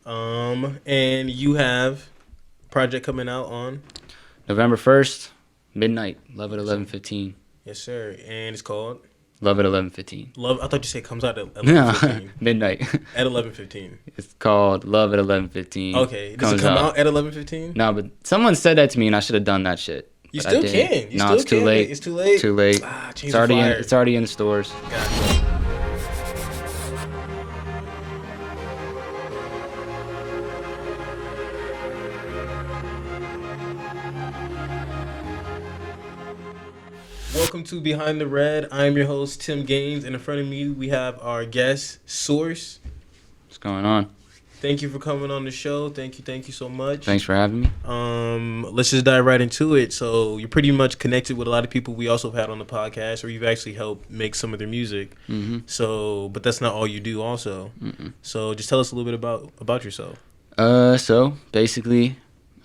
And you have a project coming out on November 1st, midnight. Love at 11:15. yes, sir. And it's called Love at 11:15. Love. I thought you said it comes out at No, 11:15. midnight. At 11:15. It's called Love at 11:15. Okay. Does it come out at 11:15? No, but someone said that to me, and I should have done that shit. You but still can. You no, still it's too can. late. It's too late. Too late. Change It's already in the stores. Gotcha. Welcome to Behind the Red. I'm your host, Tim Gaines, and in front of me we have our guest, Sxurce. What's going on? Thank you for coming on the show. Thank you so much. Thanks for having me. Let's just dive right into it. So you're pretty much connected with a lot of people we also have had on the podcast, or you've actually helped make some of their music. Mm-hmm. So, but that's not all you do also. Mm-mm. So just tell us a little bit about yourself. So basically,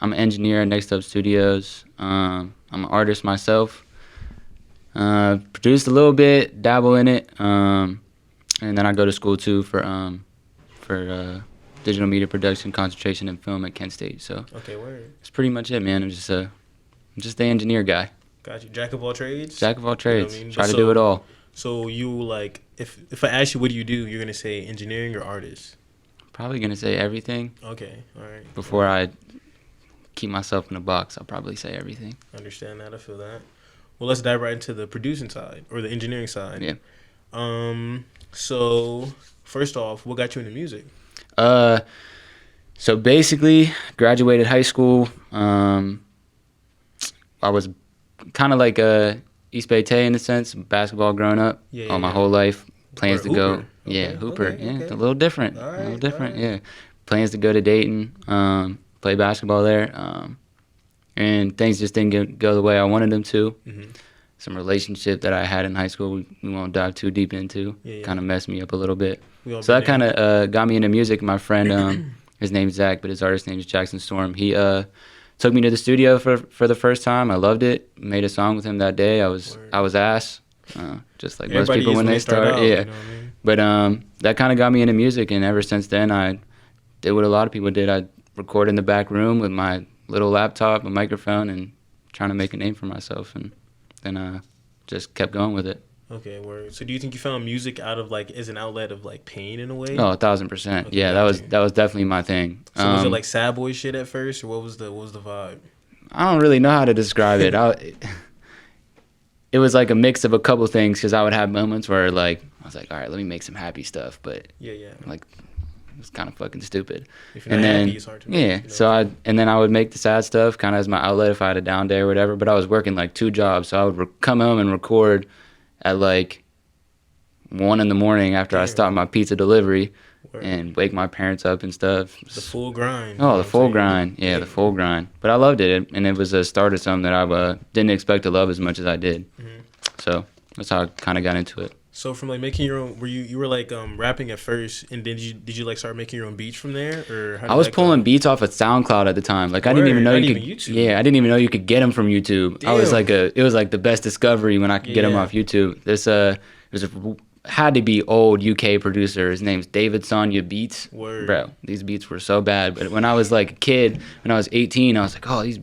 I'm an engineer at Next Up Studios. I'm an artist myself. Produced a little bit, dabble in it, and then I go to school too for digital media production, concentration in film at Kent State. So Okay, word. that's pretty much it, man. I'm just the engineer guy. Got you. Jack of all trades. Jack of all trades. what I mean? Try to So- do it all. So you like, if I ask you what do you do, you're gonna say engineering or artist. Probably gonna say everything Okay, all right. before I keep myself in a box. I'll probably say everything. Understand that. I feel that. Well, let's dive right into the producing side or the engineering side. Yeah. So first off, what got you into music? So basically, graduated high school. I was kind of like a EastbayTae in a sense, basketball growing up. Yeah, all my yeah. whole life. Plans to go. Hooper. Yeah, Okay, Hooper. okay, Yeah, okay. a little different. All a little right, different. all right. Yeah. Plans to go to Dayton. Play basketball there. And things just didn't go the way I wanted them to. Mm-hmm. Some relationship that I had in high school we won't dive too deep into. Yeah. Kind of messed me up a little bit. We all So that been there. kind of got me into music. My friend, his name's Zach, but his artist name is Jackson Storm. He took me to the studio for the first time. I loved it. Made a song with him that day. I was ass, just like Everybody most people is when they start. out, Yeah, you know what I mean? but that kind of got me into music, and ever since then, I did what a lot of people did. I recorded in the back room with my little laptop, a microphone, and trying to make a name for myself, and then just kept going with it. Okay, word. So do you think you found music out of like as an outlet of like pain in a way? Oh, 1,000%. Okay, Yeah, got you. that was definitely my thing. So was it like sad boy shit at first, or what was the vibe? I don't really know how to describe it. It was like a mix of a couple things because I would have moments where like I was like, all right, let me make some happy stuff, but Yeah. like it was kind of fucking stupid. If you're not happy, it's hard to make, yeah, you know? so I would make the sad stuff kind of as my outlet if I had a down day or whatever. But I was working like 2 jobs, so I would come home and record at like 1 a.m. after I Damn. stopped my pizza delivery Word. and wake my parents up and stuff. The full grind. Oh, the full grind. Yeah, the full grind. But I loved it, and it was a start of something that I didn't expect to love as much as I did. Mhm. So that's how I kind of got into it. So from like making your own, you were like rapping at first, and then did you like start making your own beats from there, or how did I was that go? pulling beats off of SoundCloud at the time. Like I didn't even Word, know not you could. even YouTube. Yeah, I didn't even know you could get them from YouTube. I was Damn. like it was like the best discovery when I could get them Yeah. off YouTube. Had to be old UK producer. His name's David Sonya Beats. Word. Bro, these beats were so bad. But when I was like a kid, when I was 18, I was like, oh, these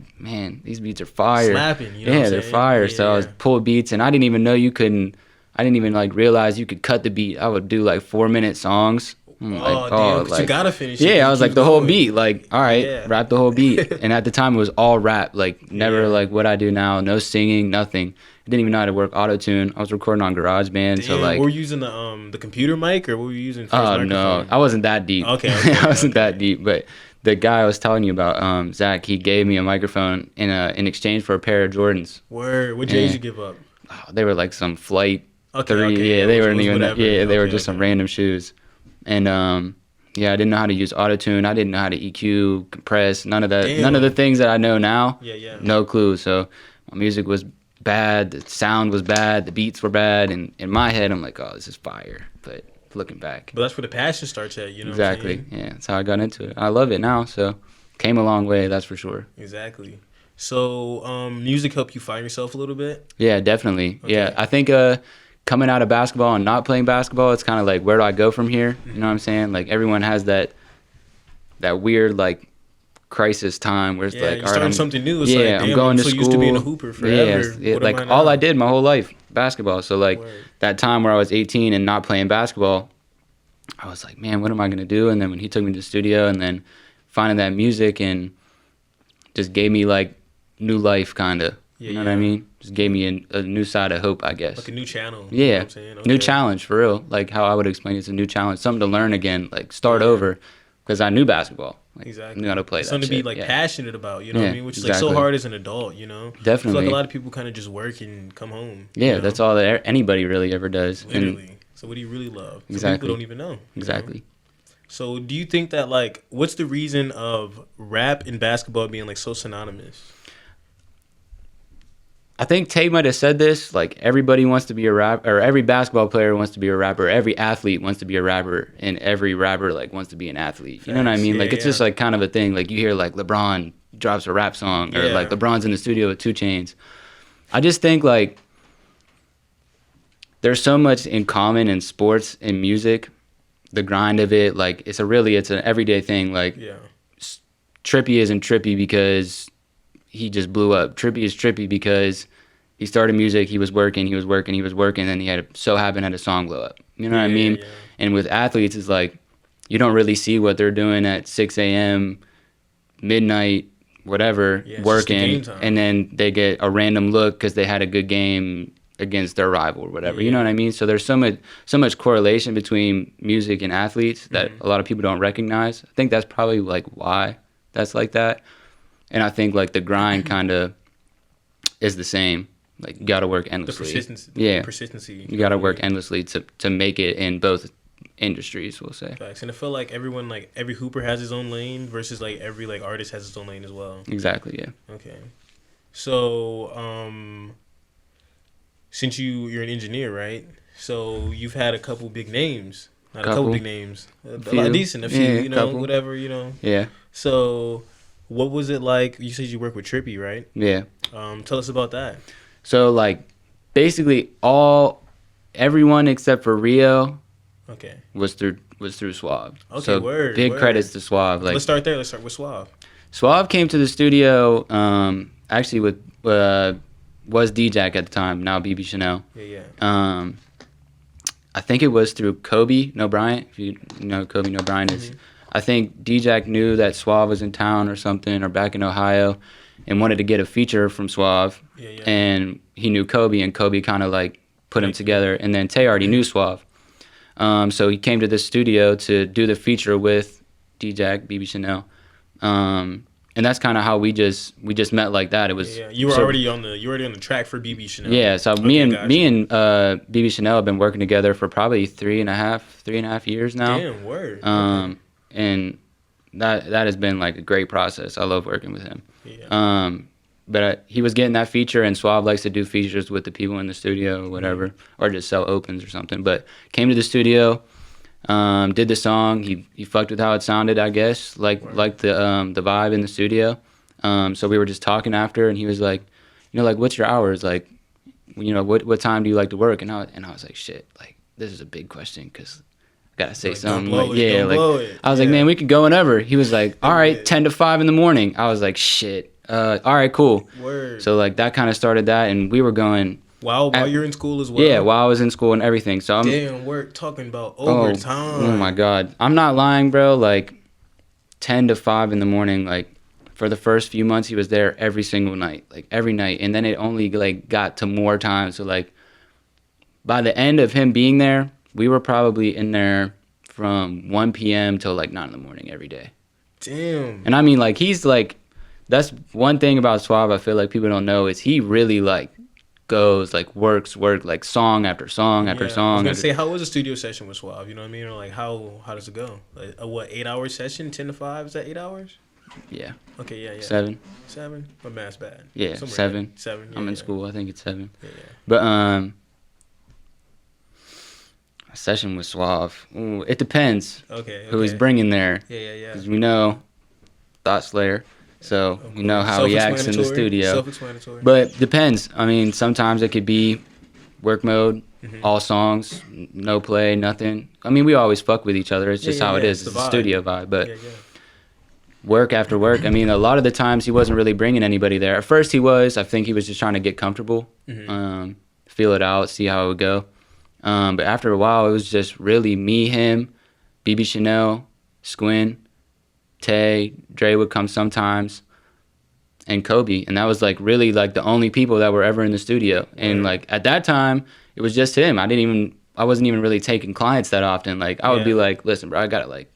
beats are fire. Slapping, you know what I'm they're saying? fire. Yeah, so I was yeah. pull beats, and I didn't even know you couldn't. I didn't even like realize you could cut the beat. I would do like 4-minute songs. I'm like, Damn, 'cause you gotta finish it. Yeah, I was Keep like the whole going. beat. Like, all right, Yeah. rap the whole beat. And at the time, it was all rap. Like, never Yeah. like what I do now. No singing, nothing. I didn't even know how to work auto-tune. I was recording on GarageBand. So Damn, like, were you using the computer mic, or what were you using? For oh his no, microphone? I wasn't that deep. Okay, I wasn't okay. that deep. But the guy I was telling you about, Zach, he gave me a microphone in exchange for a pair of Jordans. Word. What Yeah. did you give up? Oh, they were like some Flight Okay, 3. okay, Yeah, they it weren't was even. whatever. They were Okay, just some okay. random shoes. And yeah, I didn't know how to use autotune. I didn't know how to EQ, compress, none of that. Damn. None of the things that I know now. Yeah. No clue. So my music was bad. The sound was bad. The beats were bad. And in my head, I'm like, oh, this is fire. But looking back, But that's where the passion starts at, you know exactly. what I'm saying? Yeah, that's how I got into it. I love it now. So came a long way, that's for sure. Exactly. So, music helped you find yourself a little bit? Yeah, definitely. Okay. Yeah, I think coming out of basketball and not playing basketball, it's kind of like, where do I go from here? You know what I'm saying? Like everyone has that that weird like crisis time where it's like, you're starting something new. It's yeah, like, damn, I'm going I'm to so school. used to being a hooper forever. Yeah, What like am I all now? I did my whole life, basketball. So like Word. that time where I was 18 and not playing basketball, I was like, man, what am I gonna do? And then when he took me to the studio, and then finding that music and just gave me like new life, kind of. You know what I mean? Just gave me a new side of hope, I guess. Like a new channel. Yeah, You know what I'm saying? new Okay. challenge for real. Like how I would explain it's a new challenge, something to learn again, like start over, because I knew basketball. Like, Exactly. I knew how to play that something to be shit, like yeah. passionate about, you know what I Yeah, mean? Which is like so exactly. hard as an adult, you know? I feel Definitely. like a lot of people kind of just work and come home. Yeah, you know? that's all that anybody really ever does. And Literally. So what do you really love? Some Exactly. people don't even know. you know? exactly. So do you think that like what's the reason of rap and basketball being like so synonymous? I think Tate might have said this, like everybody wants to be a rapper, or every basketball player wants to be a rapper, every athlete wants to be a rapper, and every rapper like wants to be an athlete. You know what I mean? Yeah, like it's just like kind of a thing. Like you hear like LeBron drops a rap song, or like LeBron's in the studio with 2 Chainz. I just think like there's so much in common in sports and music, the grind of it. Like it's an everyday thing. Like Trippie isn't Trippie because he just blew up. Trippie is Trippie because he started music, he was working, and he had a song blow up. You know what I mean? Yeah. And with athletes, it's like you don't really see what they're doing at 6 a.m., midnight, whatever, working, and then they get a random look because they had a good game against their rival or whatever. You know what I mean? So there's so much correlation between music and athletes that a lot of people don't recognize. I think that's probably like why that's like that. And I think like the grind kind of is the same. Like you got to work endlessly. The persistency. You got to work endlessly to make it in both industries, we'll say. Facts. And I feel like everyone, like every hooper has his own lane versus like every like artist has his own lane as well. Exactly. Yeah. Okay. So since you're an engineer, right? So you've had a couple big names. Not a couple big names. A few, you know, couple. Whatever, you know. Yeah. So what was it like? You said you work with Trippie, right? Yeah. Tell us about that. So like basically everyone except for Rio was through Suave. Okay, so big credits to Suave. Like let's start there. Let's start with Suave. Suave came to the studio actually with was D-Jack at the time, now B.B.Chanel. Yeah. I think it was through Kobe No Bryant. If you know who Kobe No Bryant is. I think D-Jack knew that Suave was in town or something, or back in Ohio, and wanted to get a feature from Suave. And he knew Kobe, and Kobe kind of like put them together. And then Tay already knew Suave. So he came to the studio to do the feature with D-Jack, B.B.Chanel. And that's kind of how we just met like that. It was you were already on the track for B.B.Chanel. Yeah, so me and B.B.Chanel have been working together for probably 3.5 years now. Damn, word. And that has been like a great process. I love working with him. Yeah. But he was getting that feature, and Suave likes to do features with the people in the studio or whatever, or just sell opens or something. But came to the studio, did the song. He fucked with how it sounded, I guess, like the vibe in the studio. So we were just talking after, and he was like, you know, like what's your hours? Like, you know, what time do you like to work? And I was like, shit, like this is a big question because I gotta say something. Like, I was like, man, we could go whenever. He was like, all right, 10 to 5 in the morning. I was like, shit. All right, cool. Word. So like that kind of started that, and we were going. While you're in school as well. Yeah, while I was in school and everything. So we're talking about overtime. Oh my god, I'm not lying, bro. Like 10 to 5 in the morning. Like for the first few months, he was there every single night, like every night, and then it only like got to more time. So like by the end of him being there, we were probably in there from 1 p.m. till like 9 in the morning every day. Damn. And I mean, like he's like. That's one thing about Suave I feel like people don't know is he really like goes like work like song after song after song. I was gonna say, how was a studio session with Suave? You know what I mean? Or like how does it go? Like a 8-hour session, 10 to 5? Is that 8 hours? Yeah. Okay, yeah. 7. My math's bad. Yeah, Somewhere 7. Yeah, I'm in school. I think it's 7. Yeah. But a session with Suave. Ooh, it depends. Okay. Who he's bringing there. Yeah. Because we know Thot Slayer. So you know how he acts in the studio. Self-explanatory. But depends. I mean, sometimes it could be work mode, all songs, no play, nothing. I mean, we always fuck with each other. It's just how it is. It's a studio vibe. But work after work. I mean, a lot of the times he wasn't really bringing anybody there. At first he was. I think he was just trying to get comfortable, feel it out, see how it would go. But after a while, it was just really me, him, B.B.Chanel, Squin, Tay, Dre would come sometimes, and Kobe. And that was like really like the only people that were ever in the studio. And like at that time, it was just him. I wasn't even really taking clients that often. Like I would be like, listen, bro, I gotta like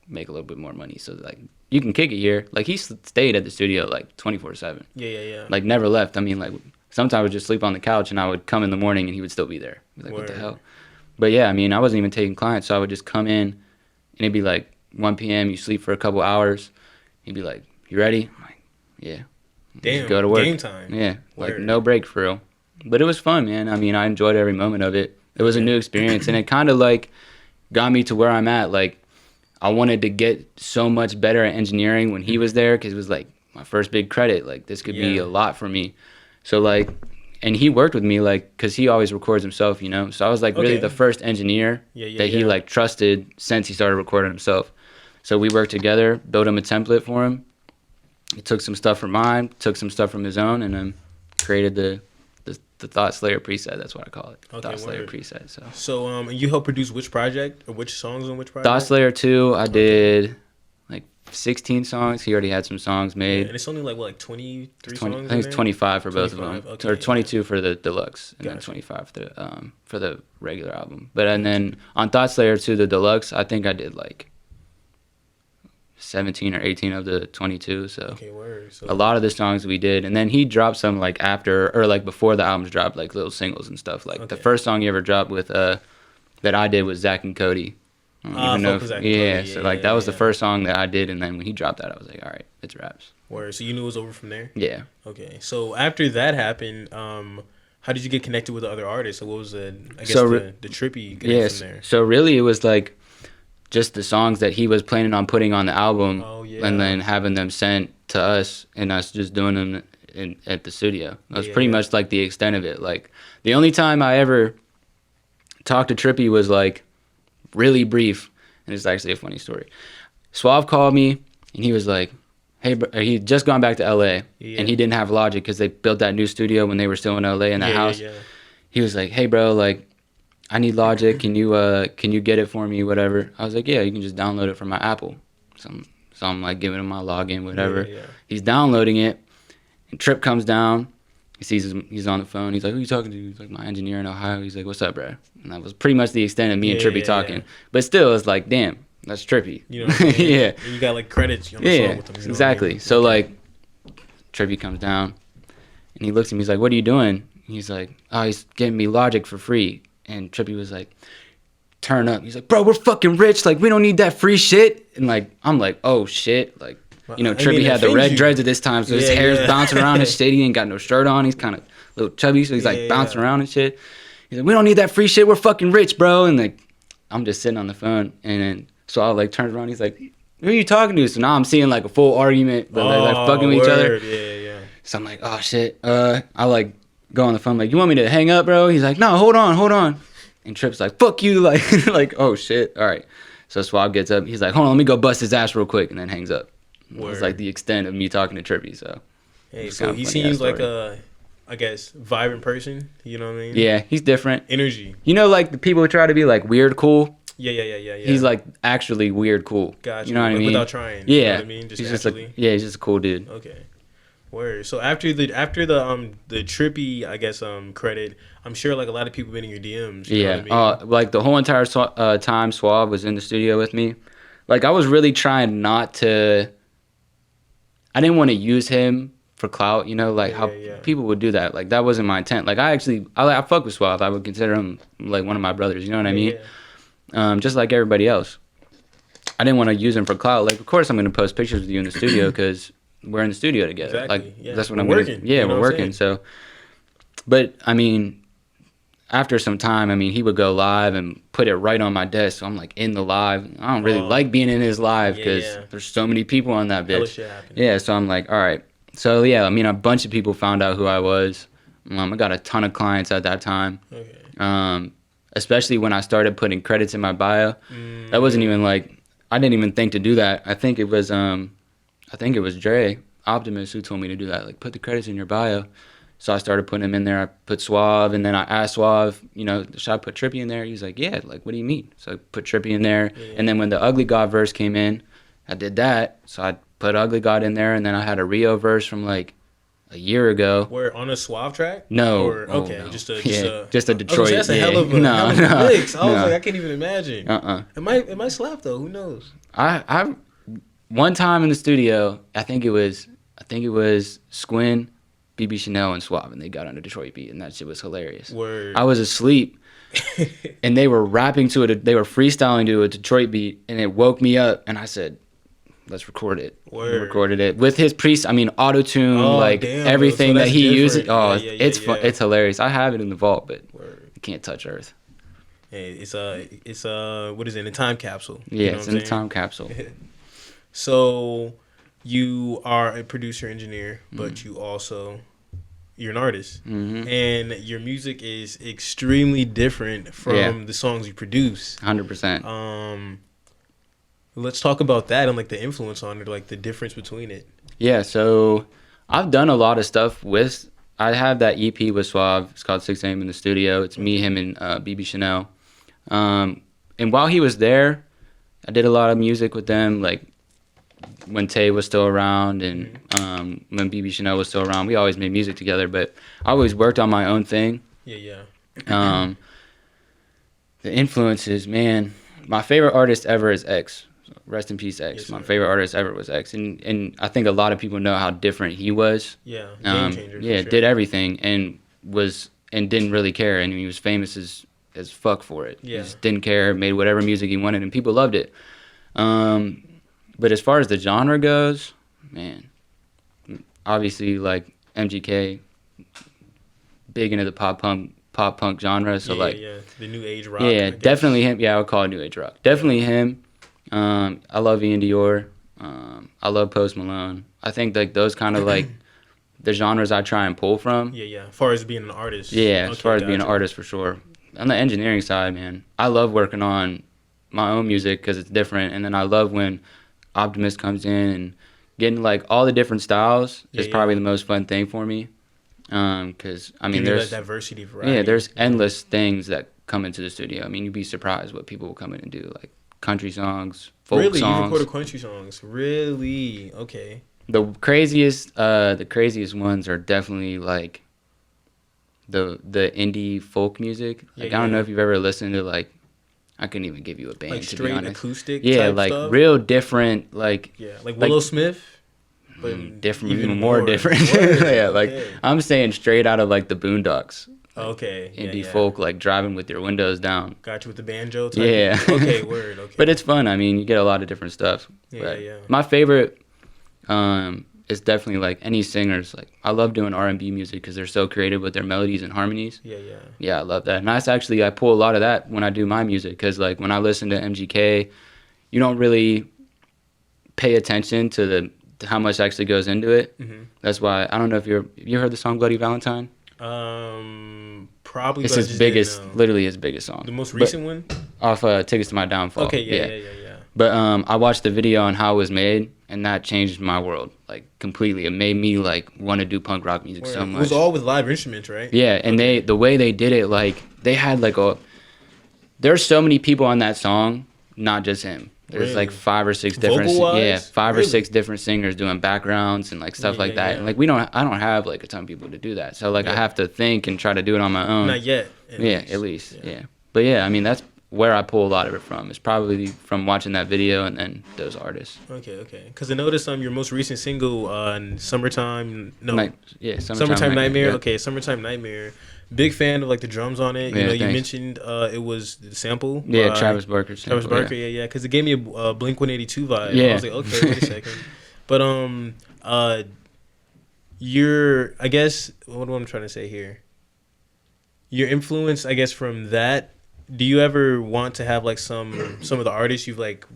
make a little bit more money. So like you can kick it here. Like he stayed at the studio like 24/7. Yeah. Like never left. I mean, like sometimes I would just sleep on the couch and I would come in the morning and he would still be there. I'd be like, what the hell? But yeah, I mean, I wasn't even taking clients. So I would just come in and it'd be like 1 p.m. You sleep for a couple hours. He'd be like, you ready? I'm like, yeah. Damn, just go to work. Game time. Yeah, like no break for real. But it was fun, man. I mean, I enjoyed every moment of it. It was a new experience, and it kind of like got me to where I'm at. Like, I wanted to get so much better at engineering when he was there because it was like my first big credit. Like, this could be a lot for me. So like, and he worked with me like because he always records himself, you know. So I was like really the first engineer that he like trusted since he started recording himself. So we worked together, built him a template for him. He took some stuff from mine, took some stuff from his own, and then created the Thot Slayer preset. That's what I call it. Thot Slayer preset. So you helped produce which project or which songs on which project? Thot Slayer 2, I did like 16 songs. He already had some songs made. And it's only like 23 songs. I think it's 25 for both of them, or 22 for the deluxe, and Gotcha. then 25 for the regular album. But and then on Thot Slayer 2, the deluxe, I think I did like 17 or 18 of the 22, so a lot of the songs we did. And then he dropped some like after or like before the albums dropped, like little singles and stuff. Like the first song he ever dropped with that I did was Zach and Cody. I don't even know if, so like that was the first song that I did, and then when he dropped that I was like, all right, it's raps. Word. So you knew it was over from there? Yeah. Okay. So after that happened, how did you get connected with the other artists? So what was the Trippie connection there? So really it was like just the songs that he was planning on putting on the album, and then having them sent to us, and us just doing them at the studio. That was pretty much like the extent of it. Like the only time I ever talked to Trippie was like really brief, and it's actually a funny story. Suave called me, and he was like, "Hey, bro," he'd just gone back to LA, and he didn't have Logic because they built that new studio when they were still in LA in that house. He was like, "Hey, bro, like, I need Logic. Can you get it for me, whatever?" I was like, "Yeah, you can just download it from my Apple." So I'm like giving him my login, whatever. He's downloading it, and Trip comes down. He sees he's on the phone. He's like, "Who you talking to?" He's like, "My engineer in Ohio." He's like, "What's up, bro?" And that was pretty much the extent of me and Trippie talking. But still, it's like, damn, that's Trippie. You know what I mean? Yeah. And you got like credits on the song with him. You know exactly. I mean? So like, Trippie comes down, and he looks at me. He's like, "What are you doing?" He's like, "Oh, he's getting me Logic for free." And Trippie was like, "Turn up." He's like, "Bro, we're fucking rich. Like, we don't need that free shit." And like, I'm like, "Oh shit." Like, you know, Trippie had the red dreads at this time, so his hair's bouncing around and shit. He ain't got no shirt on. He's kind of a little chubby, so he's like bouncing around and shit. He's like, "We don't need that free shit. We're fucking rich, bro." And like, I'm just sitting on the phone, and then so I like turns around. He's like, "Who are you talking to?" So now I'm seeing like a full argument, but like fucking with each other. Yeah. So I'm like, "Oh shit." I like go on the phone, like, "You want me to hang up, bro?" He's like, "No, hold on. And Trip's like, "Fuck you," like, like, oh shit, all right. So Suave gets up, he's like, "Hold on, let me go bust his ass real quick," and then hangs up. It was like the extent of me talking to Trippie. So, hey, so he seems like a, I guess, vibrant person. You know what I mean? Yeah, he's different. Energy. You know, like the people who try to be like weird cool. Yeah. He's like actually weird cool. Gotcha. You know what I mean? Without trying. Yeah. You know what I mean? He's just like, yeah, he's just a cool dude. Okay. Word. So after the Trippie, I guess, credit, I'm sure like a lot of people been in your DMs. You know what I mean? Like the whole entire time Suave was in the studio with me. Like I was really trying not to. I didn't want to use him for clout, you know, like how people would do that. Like that wasn't my intent. Like I fuck with Suave. I would consider him like one of my brothers. You know what I mean? Just like everybody else. I didn't want to use him for clout. Like of course I'm gonna post pictures with you in the studio because we're in the studio together. Exactly. Like that's what I'm working. Yeah, we're working. So, but I mean, after some time, I mean, he would go live and put it right on my desk. So I'm like in the live. I don't really like being in his live because there's so many people on that bitch. Yeah. So I'm like, all right. So yeah, I mean, a bunch of people found out who I was. I got a ton of clients at that time. Okay. Especially when I started putting credits in my bio. That wasn't even like I didn't even think to do that. I think it was. I think it was Dre, Optimus, who told me to do that. Like, put the credits in your bio. So I started putting them in there. I put Suave, and then I asked Suave, you know, should I put Trippie in there? He's like, yeah, like, what do you mean? So I put Trippie in there. Yeah. And then when the Ugly God verse came in, I did that. So I put Ugly God in there, and then I had a Rio verse from like a year ago. Where on a Suave track? No. Or, okay, no. just a Detroit. That's a hell of a, no, hell of a no, mix. I was no. like, I can't even imagine. It might slap though. Who knows? I one time in the studio, I think it was Squin, B.B.Chanel, and Suave, and they got on a Detroit beat, and that shit was hilarious. Word. I was asleep, and they were rapping to it. They were freestyling to a Detroit beat, and it woke me up, and I said, let's record it. Word. We recorded it with his auto-tune, Damn, everything so that he different. uses. Oh, Yeah, it's fun. It's hilarious. I have it in the vault, but you can't touch Earth. Hey, it's what is it? A time capsule. Yeah, You know it's what I'm in a time capsule. So, you are a producer engineer, but you're an artist, and your music is extremely different from the songs you produce. 100%. Let's talk about that and like the influence on it, like the difference between it. Yeah, so I've done a lot of stuff with. I have that EP with Suave. It's called 6 a.m. in the studio. It's me, him, and B.B.Chanel. And while he was there, I did a lot of music with them, like when Tay was still around and when B.B.Chanel was still around. We always made music together, but I always worked on my own thing. Yeah. The influences, man. My favorite artist ever is X. Rest in peace, X. Yes, My sir. favorite artist ever was X, and I think a lot of people know how different he was. Yeah, game changer. Yeah, for sure. did everything and didn't really care, and he was famous as fuck for it. Yeah. He just didn't care, made whatever music he wanted, and people loved it. But as far as the genre goes, man, obviously like MGK, big into the pop punk genre. So the new age rock. yeah, definitely him. Yeah, I would call it new age rock. Definitely him. I love Ian Dior. I love Post Malone. I think like those kind of like the genres I try and pull from. Yeah. As far as being an artist. Yeah, as far as being an artist for sure. On the engineering side, man, I love working on my own music because it's different, and then I love when Optimus comes in and getting like all the different styles is probably the most fun thing for me. Because I mean, there's diversity, variety. Yeah, there's endless things that come into the studio. I mean, you'd be surprised what people will come in and do, like country songs, folk songs. Really, you recorded country songs? Really? Okay. The craziest ones are definitely like the indie folk music. Like I don't know if you've ever listened to like. I couldn't even give you a band, like to be honest. Straight acoustic type like stuff? Real different, like like Willow Smith, but different, even more different. I'm saying straight out of like the Boondocks. Okay, indie folk, like driving with your windows down. Got you with the banjo. Yeah. Okay, word. Okay. But it's fun. I mean, you get a lot of different stuff. Yeah. My favorite is definitely like any singers. Like I love doing R&B music because they're so creative with their melodies and harmonies. Yeah, I love that. And that's actually I pull a lot of that when I do my music because like when I listen to MGK, you don't really pay attention to how much actually goes into it. That's why I don't know if you heard the song Bloody Valentine. Probably. It's his biggest, literally his biggest song. The most recent one off Tickets to My Downfall. Okay, yeah. But I watched the video on how it was made, and that changed my world like completely. It made me like want to do punk rock music so much. It was all with live instruments, right? Yeah, and the way they did it, like they had like there's so many people on that song, not just him. There's like 5 or 6 different or 6 different singers doing backgrounds and like stuff like that. And like I don't have like a ton of people to do that. So like I have to think and try to do it on my own. Not yet. At least. But yeah, I mean that's where I pull a lot of it from. It's probably from watching that video and then those artists. Okay. Because I noticed your most recent single Summertime Nightmare. Yeah. Okay, Summertime Nightmare. Big fan of like the drums on it. You mentioned it was the sample. Yeah, Travis Barker. Travis Barker, yeah. Because it gave me a Blink 182 vibe. Yeah. I was like, okay, wait a second. But I guess what am I trying to say here? Your influence, I guess, from that. Do you ever want to have like some of the artists you've like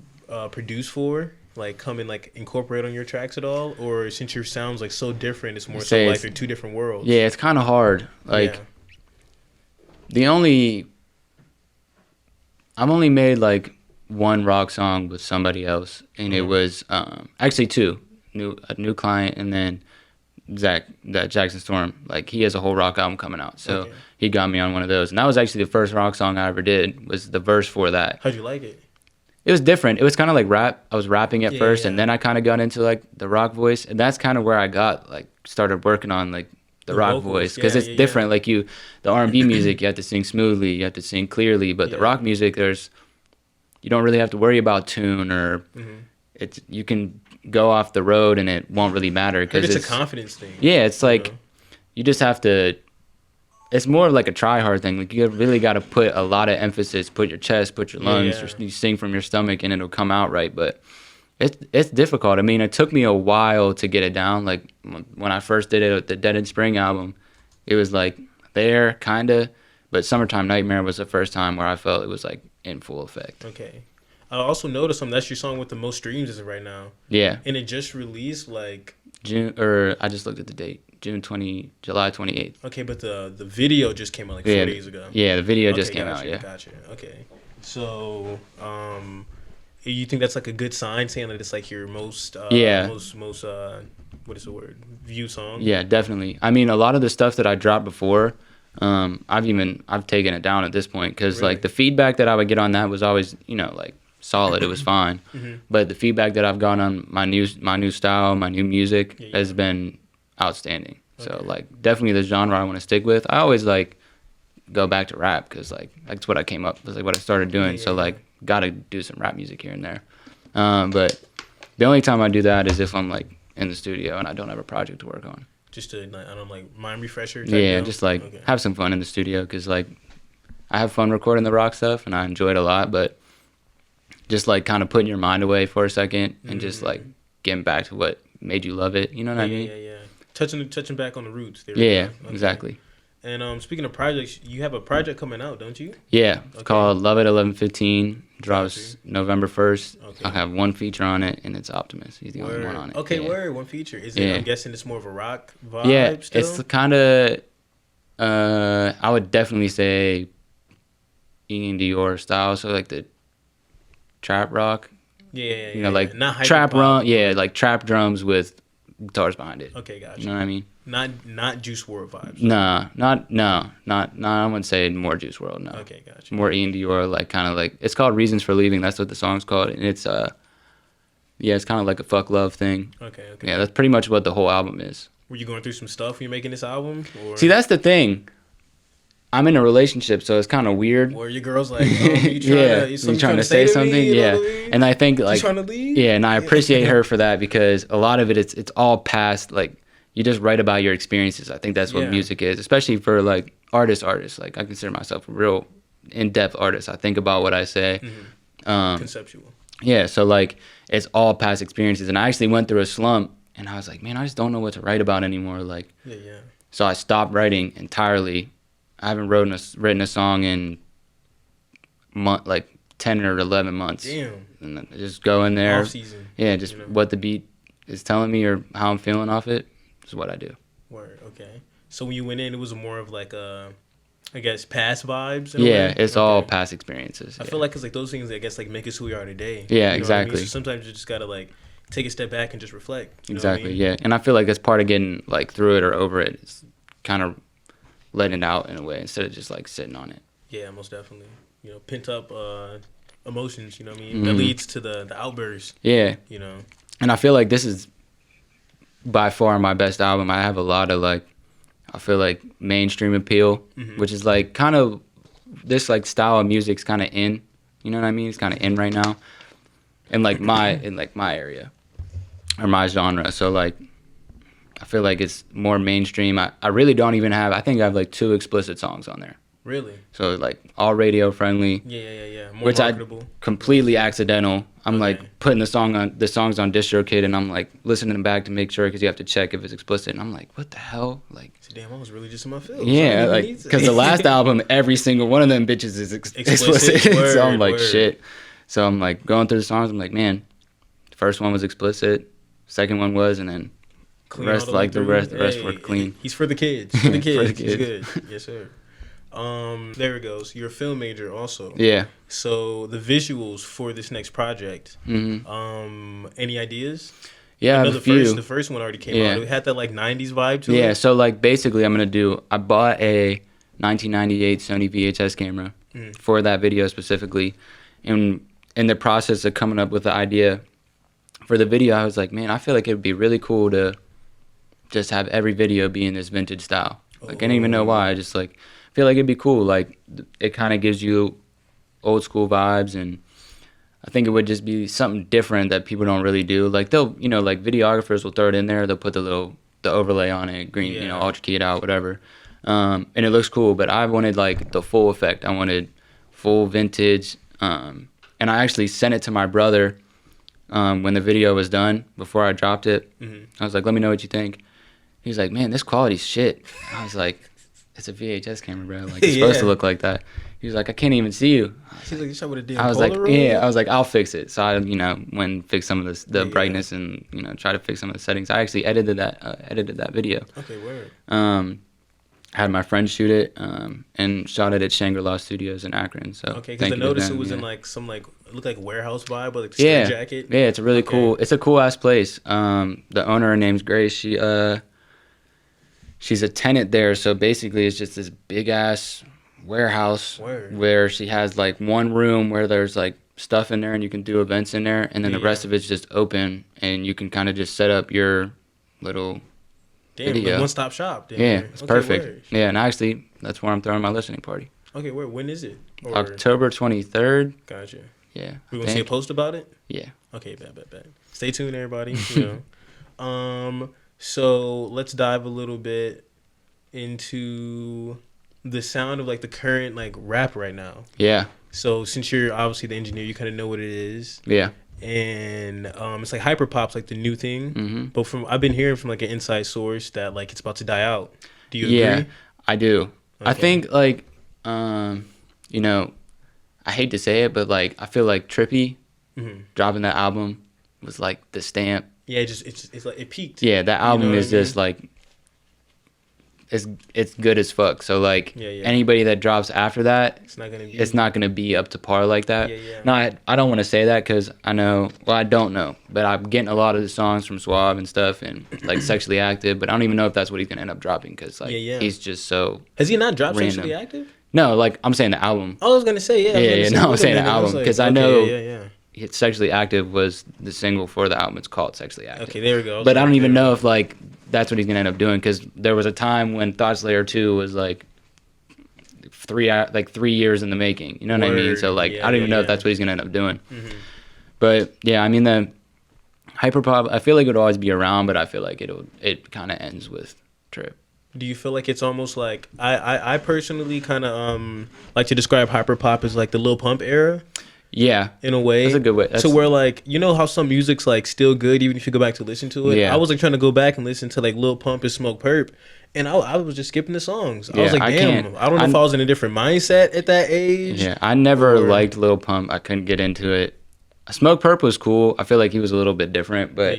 produced for? Like come and like incorporate on your tracks at all, or since your sound's like so different, it's more so like they're two different worlds. Yeah, it's kind of hard. Like I've only made like one rock song with somebody else, and it was actually 2. new client, and then that Jackson Storm, like he has a whole rock album coming out, so he got me on one of those, and that was actually the first rock song I ever did, was the verse for that. How'd you like it? It was different. It was kind of like rap. I was rapping at first, and then I kind of got into like the rock voice, and that's kind of where I got like started working on like the rock vocals, voice, because it's different. Like the R&B music, you have to sing smoothly, you have to sing clearly, but the rock music, you don't really have to worry about tune, or you can go off the road and it won't really matter, because it's a confidence thing. Yeah, it's like you just have to. It's more of like a try hard thing. Like you really got to put a lot of emphasis, put your chest, put your lungs, you sing from your stomach, and it'll come out right. But it's difficult. I mean, it took me a while to get it down. Like when I first did it with the Dead in Spring album, it was like there, kind of. But Summertime Nightmare was the first time where I felt it was like in full effect. Okay. I also noticed that's your song with the most streams as of right now. Yeah. And it just released like I just looked at the date. July 28th. Okay, but the video just came out like 4 days ago. Yeah, the video just came out, yeah. Gotcha. Okay. So, you think that's like a good sign, saying that it's like your most what is the word? View song? Yeah, definitely. I mean, a lot of the stuff that I dropped before, I've taken it down at this point, because like the feedback that I would get on that was always, like solid. It was fine. But the feedback that I've gotten on my new style, my new music has been outstanding. So like definitely the genre I want to stick with. I always like go back to rap, because like that's what I came up, that's like what I started doing. So like gotta do some rap music here and there. But the only time I do that is if I'm like in the studio and I don't have a project to work on. Just to like mind refresher type Yeah, deal? just like have some fun in the studio, because like I have fun recording the rock stuff and I enjoy it a lot, but just like kind of putting your mind away for a second and just like getting back to what made you love it. You know what I mean? Yeah. Touching back on the roots. Exactly. And speaking of projects, you have a project coming out, don't you? Yeah, it's called Love It 1115. Drops November 1st. I'll have one feature on it, and it's Optimus. He's the only one on it. Okay, one feature. Is it? I'm guessing it's more of a rock vibe. Yeah, still? It's kind of. I would definitely say Ian Dior style, so like the trap rock. Yeah. Like not trap run. like trap drums with guitars behind it. Okay, gotcha. You know what I mean? Not Juice WRLD vibes. Not. I wouldn't say more Juice WRLD. No. Okay, gotcha. More Ian Dior, like kind of like, it's called Reasons for Leaving. That's what the song's called, and it's it's kind of like a fuck love thing. Okay. Yeah, that's pretty much what the whole album is. Were you going through some stuff when you're making this album? Or? See, that's the thing. I'm in a relationship, so it's kind of weird. Or your girl's like, you trying to say something? Me, you know what I mean? And I think like, trying to leave? Yeah, and I appreciate her for that, because a lot of it's all past. Like you just write about your experiences. I think that's what music is, especially for like artists. Like I consider myself a real in-depth artist. I think about what I say. Conceptual. Yeah, so like it's all past experiences, and I actually went through a slump, and I was like, man, I just don't know what to write about anymore. Like, so I stopped writing entirely. I haven't written a song in like 10 or 11 months. Damn. And I just go in there. Off season. Yeah, just what the beat is telling me or how I'm feeling off it is what I do. Word. Okay. So when you went in, it was more of like I guess past vibes. Yeah, it's all past experiences. I feel like it's like those things, I guess, like make us who we are today. Yeah, you know exactly. What I mean? So sometimes you just gotta like take a step back and just reflect. Exactly. Yeah, and I feel like that's part of getting like through it or over it. It's kind of letting it out in a way instead of just like sitting on it. Yeah, most definitely. Pent up emotions. You know what I mean? That leads to the outburst. Yeah. And I feel like this is by far my best album. I have a lot of like, I feel like mainstream appeal, which is like kind of this like style of music's kind of in. You know what I mean? It's kind of in right now, in like my area or my genre. So like, I feel like it's more mainstream. I really don't even have. I think I have like 2 explicit songs on there. Really? So like all radio friendly. Yeah. More which marketable. Completely accidental. I'm like putting the songs on DistroKid, and I'm like listening them back to make sure, because you have to check if it's explicit. And I'm like, what the hell? Like, damn, I was really just in my feelings. Yeah, like because the last album, every single one of them bitches is explicit. Word, so I'm like, word. shit. So I'm like going through the songs. I'm like, man, the first one was explicit, second one was, and then clean the rest were clean. He's for the kids. For the kids. He's good. Yes, sir. There it goes. You're a film major also. Yeah. So the visuals for this next project. Any ideas? Yeah, I have a few. The first one already came out. It had that like 90s vibe to it. Yeah, so like basically I bought a 1998 Sony VHS camera for that video specifically. And in the process of coming up with the idea for the video, I was like, man, I feel like it would be really cool to just have every video be in this vintage style. Like, I don't even know why. I just like feel like it'd be cool. Like, it kind of gives you old school vibes, and I think it would just be something different that people don't really do. Like, they'll, you know, like videographers will throw it in there. They'll put the overlay on it, green, you know, ultra key it out, whatever. And it looks cool, but I wanted like the full effect. I wanted full vintage. And I actually sent it to my brother when the video was done, before I dropped it. I was like, let me know what you think. He was like, man, this quality's shit. I was like, it's a VHS camera, bro. Like, it's supposed to look like that. He was like, I can't even see you. He's like, you shot with a damn I was like, Polaroid? yeah. I was like, I'll fix it. So I, you know, went and fixed some of the brightness and, you know, try to fix some of the settings. I actually edited that video. Okay, word. Had my friend shoot it and shot it at Shangri-La Studios in Akron. So okay, because I noticed it was in like some like it looked like warehouse vibe, but like the jacket. Yeah, it's a really cool. It's a cool ass place. The owner, her name's Grace. She's a tenant there, so basically it's just this big ass warehouse where she has like one room where there's like stuff in there and you can do events in there, and then the rest of it's just open and you can kind of just set up your little video. Like one-stop shop. Yeah, it's perfect. Word. Yeah, and actually that's where I'm throwing my listening party. Okay, when is it? October 23rd. Gotcha. Yeah. We gonna see a post about it? Yeah. Okay, bet. Stay tuned, everybody. You know. So let's dive a little bit into the sound of like the current like rap right now. Yeah. So since you're obviously the engineer, you kind of know what it is. Yeah. And it's like hyperpop's like the new thing. But I've been hearing from like an inside source that like it's about to die out. Do you agree? Yeah, I do. Okay. I think like you know, I hate to say it, but like I feel like Trippie dropping that album was like the stamp. Yeah, it's like it peaked. Yeah, that album is just like it's good as fuck. So like anybody that drops after that, it's not gonna be up to par like that. No, I don't want to say that because I don't know, but I'm getting a lot of the songs from Suave and stuff, and like Sexually Active, but I don't even know if that's what he's gonna end up dropping because like he's just so. Has he not dropped random. Sexually Active? No, like I'm saying the album. I was gonna say I'm saying the album because I know. Like, Sexually Active was the single for the album. It's called Sexually Active. Okay, there we go. But I don't even know if like that's what he's gonna end up doing, because there was a time when Thot Slayer 2 was like 3 years in the making. You know what I mean? So like I don't even know if that's what he's gonna end up doing. But yeah, I mean the hyperpop, I feel like it would always be around, but I feel like it kind of ends with Trip. Do you feel like it's almost like I personally kind of like to describe hyperpop as like the Lil Pump era? Yeah, in a way. That's a good way. So where like, you know how some music's like still good even if you go back to listen to it? Yeah. I was like trying to go back and listen to like Lil Pump and Smoke Perp, and I was just skipping the songs. I was like, damn, I don't know if I was in a different mindset at that age. Yeah, I never liked Lil Pump. I couldn't get into it. Smoke Perp was cool. I feel like he was a little bit different, but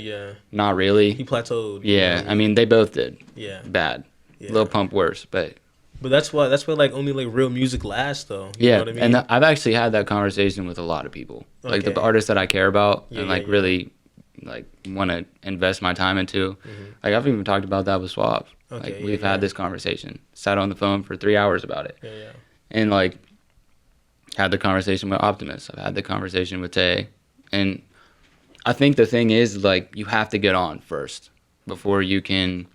not really. He plateaued. Yeah, I mean they both did. Yeah. Bad. Yeah. Lil Pump worse, but that's why like only like real music lasts though. You know what I mean? And I've actually had that conversation with a lot of people, like the artists that I care about and like really like want to invest my time into. Like I've even talked about that with Suave. Like we've had this conversation, sat on the phone for 3 hours about it, and like had the conversation with Optimus. I've had the conversation with Tae, and I think the thing is like you have to get on first before you can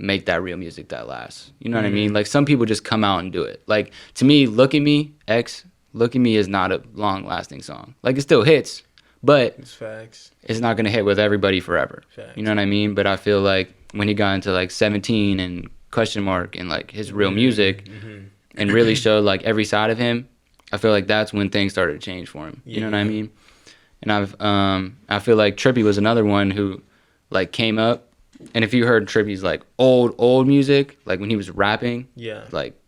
make that real music that lasts. You know what I mean? Like some people just come out and do it. Like to me, Look at Me is not a long lasting song. Like it still hits, but it's facts. It's not gonna hit with everybody forever. Facts. You know what I mean? But I feel like when he got into like 17 and Question Mark and like his real music and really showed like every side of him, I feel like that's when things started to change for him. You know what I mean? And I feel like Trippie was another one who like came up. And if you heard Trippie's like old music, like when he was rapping, like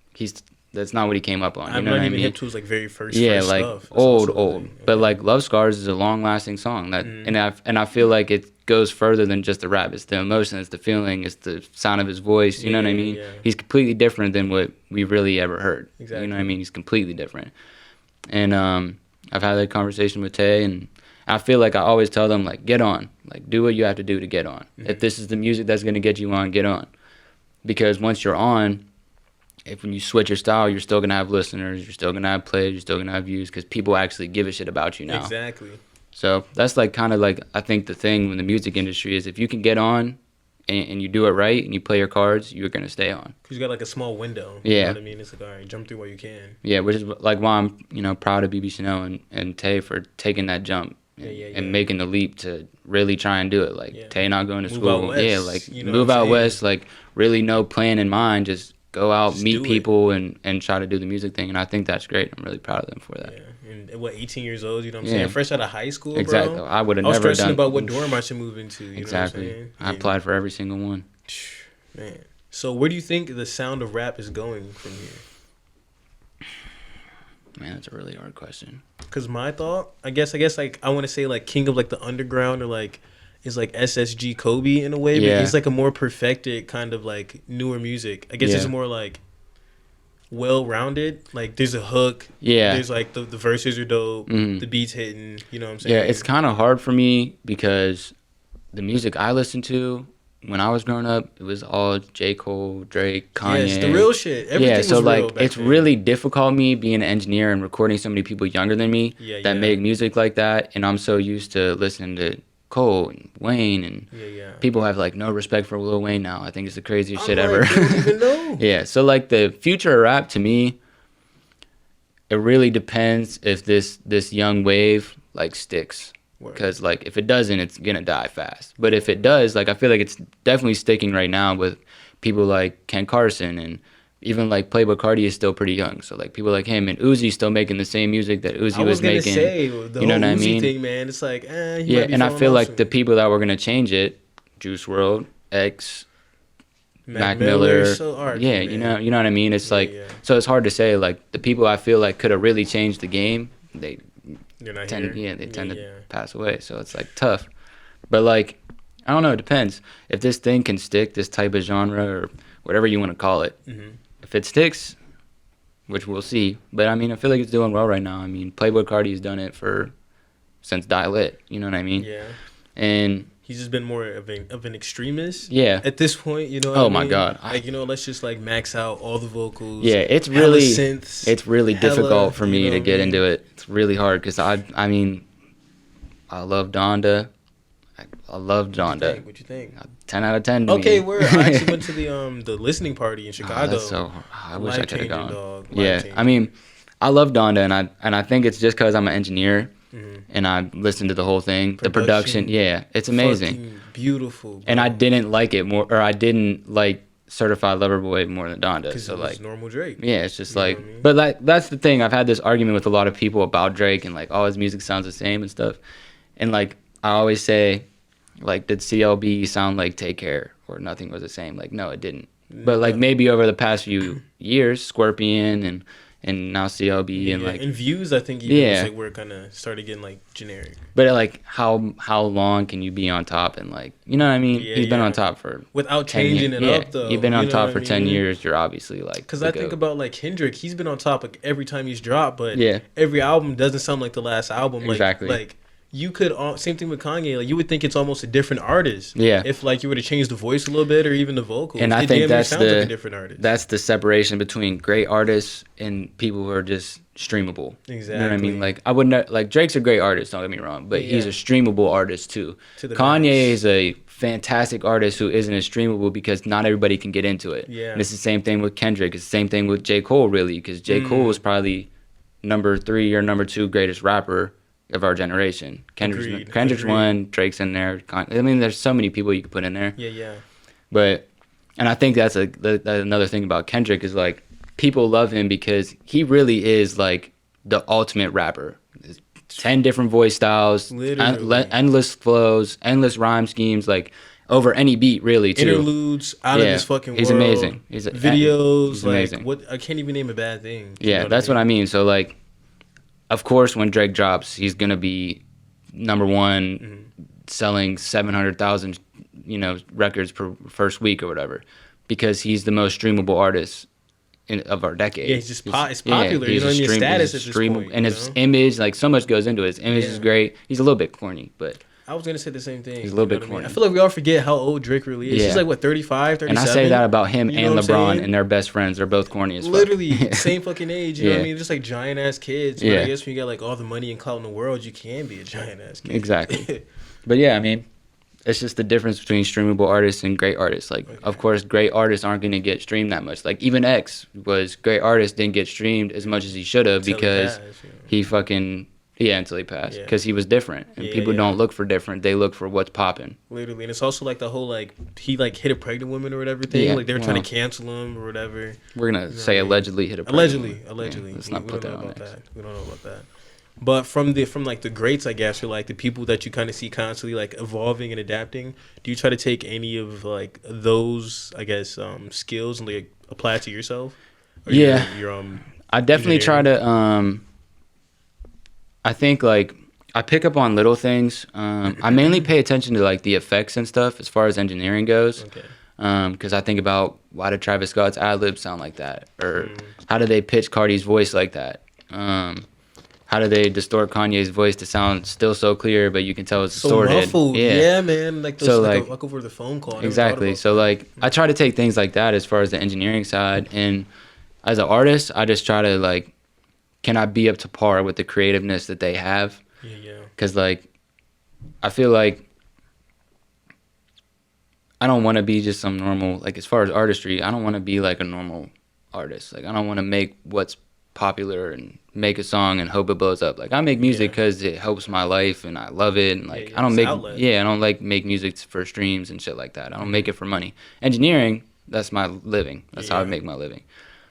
that's not what he came up on. You know what I mean? Hip to his like very first like stuff. old. But like Love Scars is a long lasting song that, and I feel like it goes further than just the rap. It's the emotion, it's the feeling, it's the sound of his voice. You know what I mean? He's completely different than what we really ever heard. Exactly. You know what I mean? He's completely different. And I've had that conversation with Tae, and I feel like I always tell them, like, get on. Like, do what you have to do to get on. Mm-hmm. If this is the music that's going to get you on, get on. Because once you're on, when you switch your style, you're still going to have listeners, you're still going to have plays, you're still going to have views, because people actually give a shit about you now. Exactly. So that's like kind of like, I think the thing in the music industry is if you can get on and you do it right and you play your cards, you're going to stay on. Because you got like a small window. Yeah. You know what I mean? It's like, all right, jump through while you can. Yeah, which is like why I'm, you know, proud of B.B.Chanel and Tae for taking that jump and making the leap to really try and do it. Like Tae not going to Move school. out west, Yeah, like you know move what I'm out saying? west, like really no plan in mind, just go out, Just meet do it. people and try to do the music thing. And I think that's great. I'm really proud of them for that. Yeah. And what, 18 years old, you know what I'm Yeah. saying? Fresh out of high school, Exactly. bro. I would have I was never stressing done about what dorm I should move into. You exactly. know what I'm saying? I applied for every single one. Man. So where do you think the sound of rap is going from here? Man, that's a really hard question. Because my thought, I guess like I want to say like king of like the underground or like is like SSG Kobe in a way, Yeah. but he's like a more perfected kind of like newer music. I guess Yeah. it's more like well-rounded. Like there's a hook. Yeah. There's like the verses are dope. Mhm. The beats hitting. You know what I'm saying? Yeah, it's kind of hard for me because the music I listened to when I was growing up, it was all J. Cole, Drake, Kanye. Yeah, it's the real shit. Everything Yeah, so was real like back it's then. really difficult me being an engineer and recording so many people younger than me that make music like that, and I'm so used to listening to Cole and Wayne and people have like no respect for Lil Wayne now. I think it's the craziest shit ever. They don't even know. Yeah, so like the future of rap to me, it really depends if this young wave like sticks. Because like if it doesn't, it's gonna die fast. But if it does, like I feel like it's definitely sticking right now with people like Ken Carson and even like Playboi Carti is still pretty young. So like people like him and Uzi's still making the same music that Uzi was making. Say the you know whole what I Uzi mean? thing, man. It's like yeah, and I feel like the people that were gonna change it, Juice WRLD, X, Mac Miller, so arty, yeah, man. you know what I mean. It's so it's hard to say like the people I feel like could have really changed the game. They're not tend here. to pass away, so it's like tough. But like I don't know, it depends. If this thing can stick, this type of genre or whatever you want to call it, if it sticks, which we'll see. But I mean, I feel like it's doing well right now. I mean, Playboi Carti has done it since Die Lit. You know what I mean? Yeah. And he's just been more of an extremist. Yeah. At this point, you know. Oh my God. Like let's just like max out all the vocals. Yeah, it's really difficult for me to get into it. It's really hard because I mean, I love Donda. I love Donda. What you think? 10 out of 10 to okay, me. I actually went to the listening party in Chicago. That's so I wish I could have gone. Dog. Yeah, I mean, I love Donda, and I think it's just because I'm an engineer and I listened to the whole thing. The production, yeah, it's amazing, beautiful. Bro. And I didn't like it more, or I didn't like Certified Lover Boy more than Donda. So like normal Drake. Yeah, it's just like, but like that's the thing. I've had this argument with a lot of people about Drake and like all his music sounds the same and stuff, and like I always say, like, did CLB sound like Take Care or Nothing Was the Same? Like, no, it didn't. But like maybe over the past few years, Scorpion and now CLB and like and Views, I think was like where it kind of started getting like generic. But like how long can you be on top and like you know what I mean? He's been on top for without changing it up though. You've been on top for 10 years. You're obviously like because I think about like Kendrick, he's been on top like every time he's dropped, but yeah, every album doesn't sound like the last album. Like, exactly. Like you could same thing with Kanye. Like you would think it's almost a different artist. Yeah. If like you were to change the voice a little bit or even the vocals. And I think that's like a different artist. That's the separation between great artists and people who are just streamable. Exactly. You know what I mean? Like I wouldn't like Drake's a great artist. Don't get me wrong, but he's a streamable artist too. Kanye is a fantastic artist who isn't as streamable because not everybody can get into it. Yeah. And it's the same thing with Kendrick. It's the same thing with J. Cole really because J. Cole was probably number 3 or number 2 greatest rapper of our generation. Kendrick's one, Drake's in there. I mean, there's so many people you could put in there. Yeah. But, and I think that's another thing about Kendrick is like people love him because he really is like the ultimate rapper. 10 different voice styles, endless flows, endless rhyme schemes, like over any beat really too. Interludes out of this fucking world. He's amazing. Videos, he's amazing. Like what I can't even name a bad thing. Yeah, that's what I mean. So like, of course, when Drake drops, he's gonna be number 1, selling 700,000, records per first week or whatever, because he's the most streamable artist of our decade. Yeah, it's just it's popular. You know what I mean? Status at this point. And his image, like so much goes into it. His image is great. He's a little bit corny, but I was gonna say the same thing. He's a little bit corny. I feel like we all forget how old Drake really is. Yeah. He's like what 35, 37? And I say that about him and LeBron, and they're best friends. They're both corny as fuck. Literally same fucking age. You know what I mean? Just like giant ass kids. But I guess when you got like all the money and clout in the world, you can be a giant ass kid. Exactly. But yeah, I mean, it's just the difference between streamable artists and great artists. Like, of course, great artists aren't going to get streamed that much. Like, even X was great artist, didn't get streamed as much as he should have because he fucking, until he passed. Because he was different. And people don't look for different. They look for what's popping. Literally. And it's also like the whole, like, he, like, hit a pregnant woman or whatever thing. Yeah, like, they were trying to cancel him or whatever. We're going to say allegedly hit a pregnant woman. Allegedly. Yeah, let's not put that on X. We don't know about that. But from like the greats, I guess, or like the people that you kind of see constantly like evolving and adapting, do you try to take any of like those, I guess, skills and like apply it to yourself? Or your I definitely try to. I think like I pick up on little things. I mainly pay attention to like the effects and stuff as far as engineering goes. Okay. Because I think about why did Travis Scott's ad-libs sound like that, or how did they pitch Cardi's voice like that? How do they distort Kanye's voice to sound still so clear, but you can tell it's distorted? Muffled. Yeah, man. Like, those, so like over the phone call. Exactly. So like, I try to take things like that as far as the engineering side, and as an artist, I just try to like, can I be up to par with the creativeness that they have? Yeah. Because like, I feel like I don't want to be just some normal, like as far as artistry, I don't want to be like a normal artist. Like I don't want to make what's popular and make a song and hope it blows up. Like I make music because it helps my life and I love it, and like I don't like make music for streams and shit like that. I don't make it for money. Engineering, that's my living. That's how I make my living.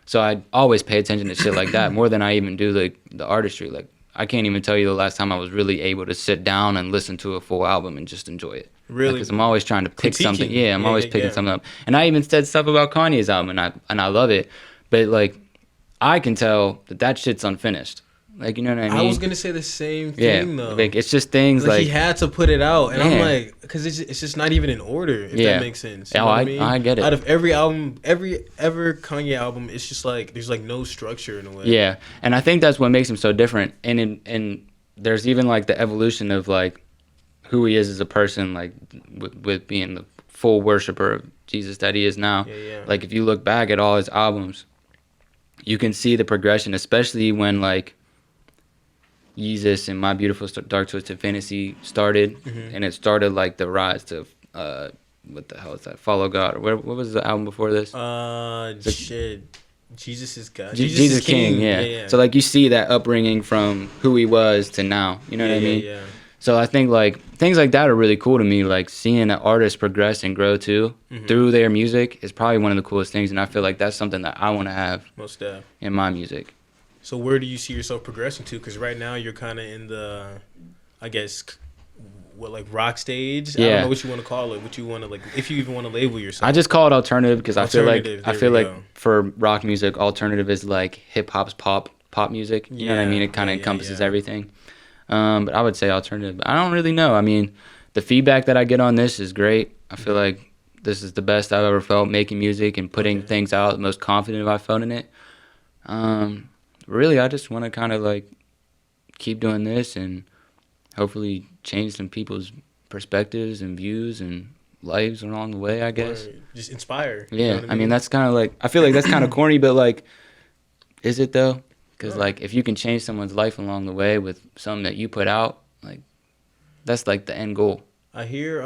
So I always pay attention to shit like that more than I even do the artistry. Like I can't even tell you the last time I was really able to sit down and listen to a full album and just enjoy it. Really? Because I'm always trying to pick something. Yeah, I'm always picking something up. And I even said stuff about Kanye's album, and I love it. But like, I can tell that shit's unfinished. Like, you know what I mean? I was gonna say the same thing though. Like it's just things like he had to put it out, and I'm like, because it's just not even in order. If that makes sense. You know what I mean? I get it. Out of every album, ever Kanye album, it's just like there's like no structure in a way. Yeah, and I think that's what makes him so different. And there's even like the evolution of like who he is as a person, like with being the full worshiper of Jesus that he is now. Yeah. Like if you look back at all his albums, you can see the progression, especially when like Yeezus and My Beautiful Dark Twisted Fantasy started, and it started like the rise to what the hell is that? Follow God, or what was the album before this? Jesus is God. Jesus is King. Yeah. So like you see that upbringing from who he was to now. You know what I mean? Yeah. So I think like things like that are really cool to me. Like seeing an artist progress and grow too through their music is probably one of the coolest things, and I feel like that's something that I want to have in my music. So where do you see yourself progressing to? Because right now you're kind of in the, I guess, like rock stage. I don't know what you want to call it. What you want to like, if you even want to label yourself. I just call it alternative because I feel like for rock music, alternative is like hip hop's pop music. You know what I mean? It kind of encompasses everything. But I would say alternative. I don't really know. I mean, the feedback that I get on this is great. I feel like this is the best I've ever felt making music and putting things out. The most confident I've felt in it. Really, I just want to kind of like keep doing this and hopefully change some people's perspectives and views and lives along the way, I guess. Or just inspire. Yeah, I mean, that's kind of like, I feel like that's kind of corny, but like, is it though? Because like, if you can change someone's life along the way with something that you put out, like, that's like the end goal. I hear,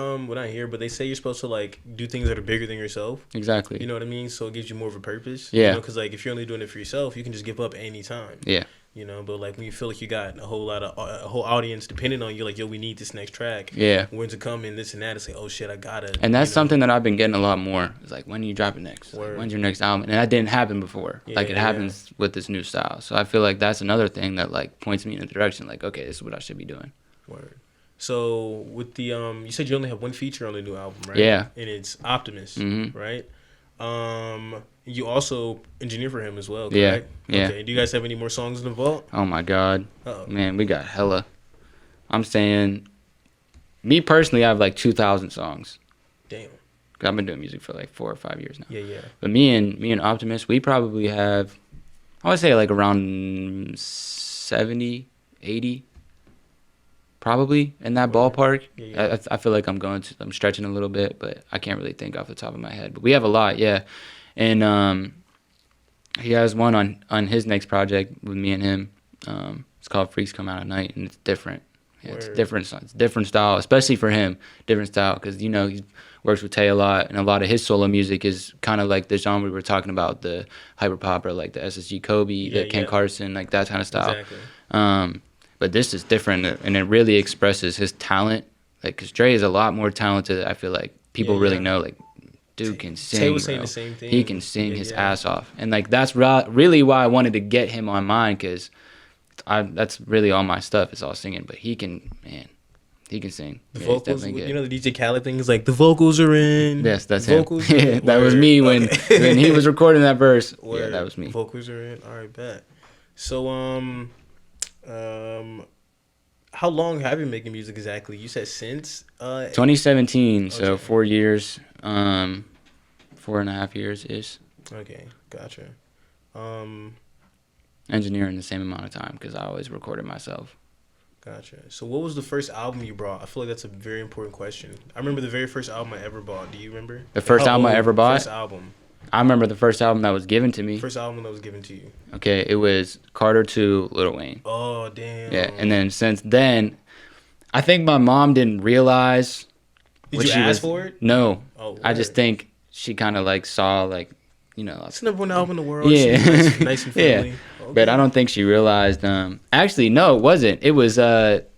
but they say you're supposed to like do things that are bigger than yourself. Exactly. You know what I mean? So it gives you more of a purpose. Yeah. You know, because like if you're only doing it for yourself, you can just give up anytime. Yeah. You know, but like when you feel like you got a whole audience depending on you, like, yo, we need this next track. Yeah. When to come in, this and that, it's like, oh shit, I gotta. And that's something that I've been getting a lot more. It's like, when are you dropping next? Like, when's your next album? And that didn't happen before. Like it happens with this new style. So I feel like that's another thing that like points me in a direction. Like, okay, this is what I should be doing. Word. So with the you said you only have one feature on the new album, right? Yeah. And it's Optimus, right? You also engineer for him as well, correct? Yeah. Okay. Do you guys have any more songs in the vault? Oh my God. Man, we got hella. I'm saying, me personally, I have like 2,000 songs. Damn. I've been doing music for like 4 or 5 years now. Yeah. But me and Optimus, we probably have, I would say like around 70, 80, probably in that ballpark. Yeah. I feel like I'm stretching a little bit, but I can't really think off the top of my head. But we have a lot, yeah. And he has one on his next project with me and him. It's called Freaks Come Out at Night, and it's different. Yeah, it's different. It's different style, especially for him. Different style, because he works with Tay a lot, and a lot of his solo music is kind of like the genre we were talking about, the hyperpop or like the SSG Kobe, the Ken Carson, like that kind of style. Exactly. But this is different, and it really expresses his talent. Like, because Dre is a lot more talented. I feel like people really know, like, dude can sing. Tay was saying the same thing. He can sing his ass off, and like that's really why I wanted to get him on mine, because that's really all my stuff. It's all singing, but he can sing. The vocals, the DJ Khaled thing is like the vocals are in. Yes, that's him. That was me when he was recording that verse. Yeah, that was me. Vocals are in. All right, bet. So how long have you been making music exactly? You said since 2017, so 4 years, 4.5 years ish. Okay, gotcha. Engineering the same amount of time, because I always recorded myself. Gotcha. So what was the first album you brought? I feel like that's a very important question. I remember the very first album I ever bought. Do you remember? The first album I ever bought? First album. I remember the first album that was given to me. First album that was given to you. Okay, it was Carter 2, Lil Wayne. Oh, damn. Yeah, and then since then, I think my mom didn't realize. Did you ask for it? No. Oh, I just think she kind of like saw like, it's the number one album in the world. Yeah. Nice and friendly. Yeah. Okay. But I don't think she realized. Actually, no, it wasn't. It was DJ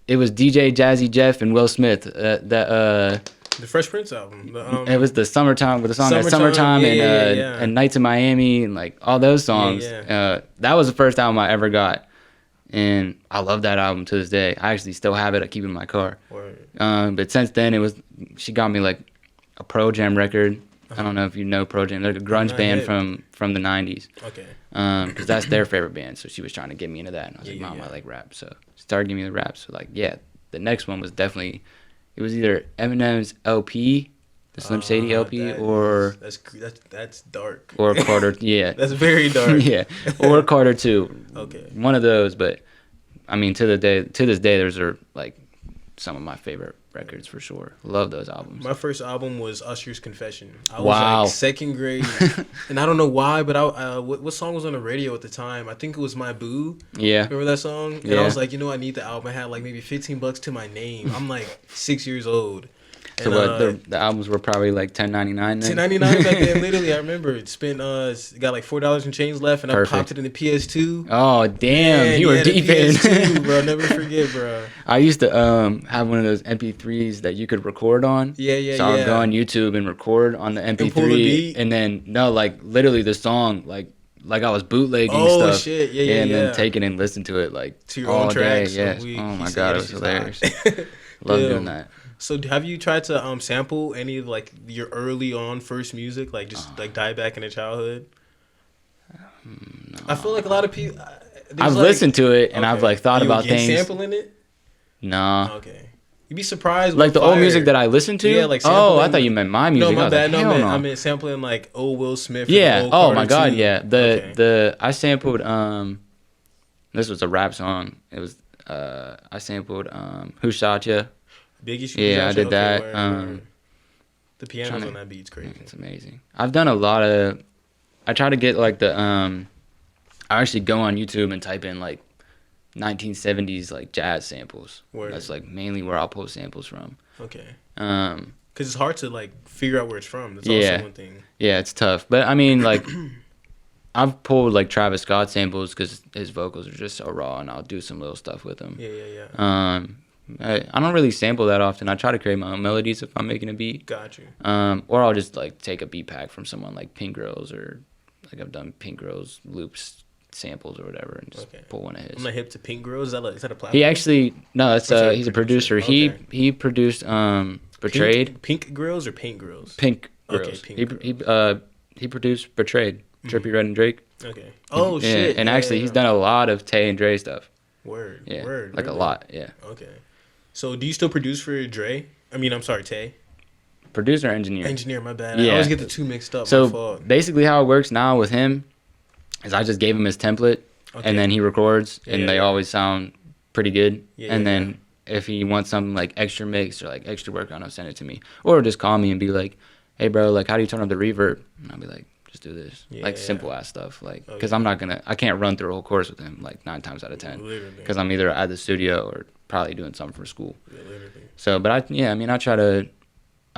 Jazzy Jeff and Will Smith. The Fresh Prince album. It was the Summertime with the song Summertime and Nights in Miami and like all those songs. Yeah. That was the first album I ever got, and I love that album to this day. I actually still have it. I keep it in my car. Word. But since then, she got me like a Pro Jam record. I don't know if you know Pro Jam. They're like a grunge band from the 90s. Okay. Because that's their favorite band. So she was trying to get me into that. And I was like, Mom, I like rap. So she started giving me the rap. So like, yeah, the next one was definitely, it was either Eminem's LP, the Slim Shady LP, or... That's dark. Or Carter, yeah. That's very dark. Yeah. Or Carter 2. Okay. One of those, but I mean, to this day, those are like some of my favorite records for sure. Love those albums. My first album was Usher's Confession. I was like second grade, and I don't know why, but what song was on the radio at the time? I think it was My Boo. Yeah. Remember that song? And I was like, I need the album. I had like maybe $15 to my name. I'm like 6 years old. So the albums were probably like $10.99 then? $10.99 back then. Literally, I remember it. Got like $4 and change left, and I popped it in the PS2. Oh damn, you were deep in. PS2, bro. Never forget, bro. I used to have one of those MP3s that you could record on. Yeah. So I would go on YouTube and record on the MP3, and pull the beat. And then like literally the song like I was bootlegging stuff. Oh shit, yeah. And then take it and listen to it like to your all own tracks. day. Yeah. Oh my god, it was hilarious. Love doing that. So have you tried to sample any of like your early on first music, like just like dive back into childhood? No. I feel like a lot of people. I've listened to it and I've like thought about things. Sampling it? No. Okay. You'd be surprised. Like the old music that I listened to. Yeah, like sampling. Oh, I thought you meant my music. No, my bad. Like, I meant sampling like old Will Smith. Yeah. Oh my god. Yeah. I sampled. This was a rap song. It was. I sampled. Who Shot Ya? Biggie. Yeah, I did that. The piano's on that beat's crazy. It's amazing. I've done a lot of. I try to get like the. I actually go on YouTube and type in like 1970s like jazz samples. Word. That's like mainly where I'll pull samples from. Okay. Because it's hard to like figure out where it's from. That's also one thing. Yeah, it's tough. But I mean, like, I've pulled like Travis Scott samples because his vocals are just so raw, and I'll do some little stuff with them. Yeah. I don't really sample that often. I try to create my own melodies if I'm making a beat. Got you. Or I'll just like take a beat pack from someone like Pink Girls, or like I've done Pink Girls loops samples or whatever, and just pull one of his. I'm not hip to Pink Girls. Is that a platform? He actually he's a producer. Okay. He produced Betrayed. Pink Girls or Pink Girls? Pink Girls. Okay, Pink Girls. He produced Betrayed. Trippie Redd and Drake. Okay. Oh shit. And actually he's done a lot of Tay and Dre stuff. Word. Yeah. Word. Like really? a lot. Yeah. Okay. So do you still produce for Dre? I'm sorry, Tay. Producer or engineer? Engineer, my bad. Yeah. I always get the two mixed up. My So fault. basically how it works now with him is I just gave him his template, Okay. and then he records, Yeah, and they always sound pretty good. Yeah, and yeah, then if he wants something like extra mix or like extra work on, he'll send it to me. Or just call me and be like, hey, bro, like, how do you turn up the reverb? And I'll be like, just do this. Yeah, like, yeah. simple ass stuff. Like, because yeah. I can't run through a whole course with him, like, 9 times out of 10. Literally. Because I'm either at the studio or probably doing something for school. Yeah, literally. So, but I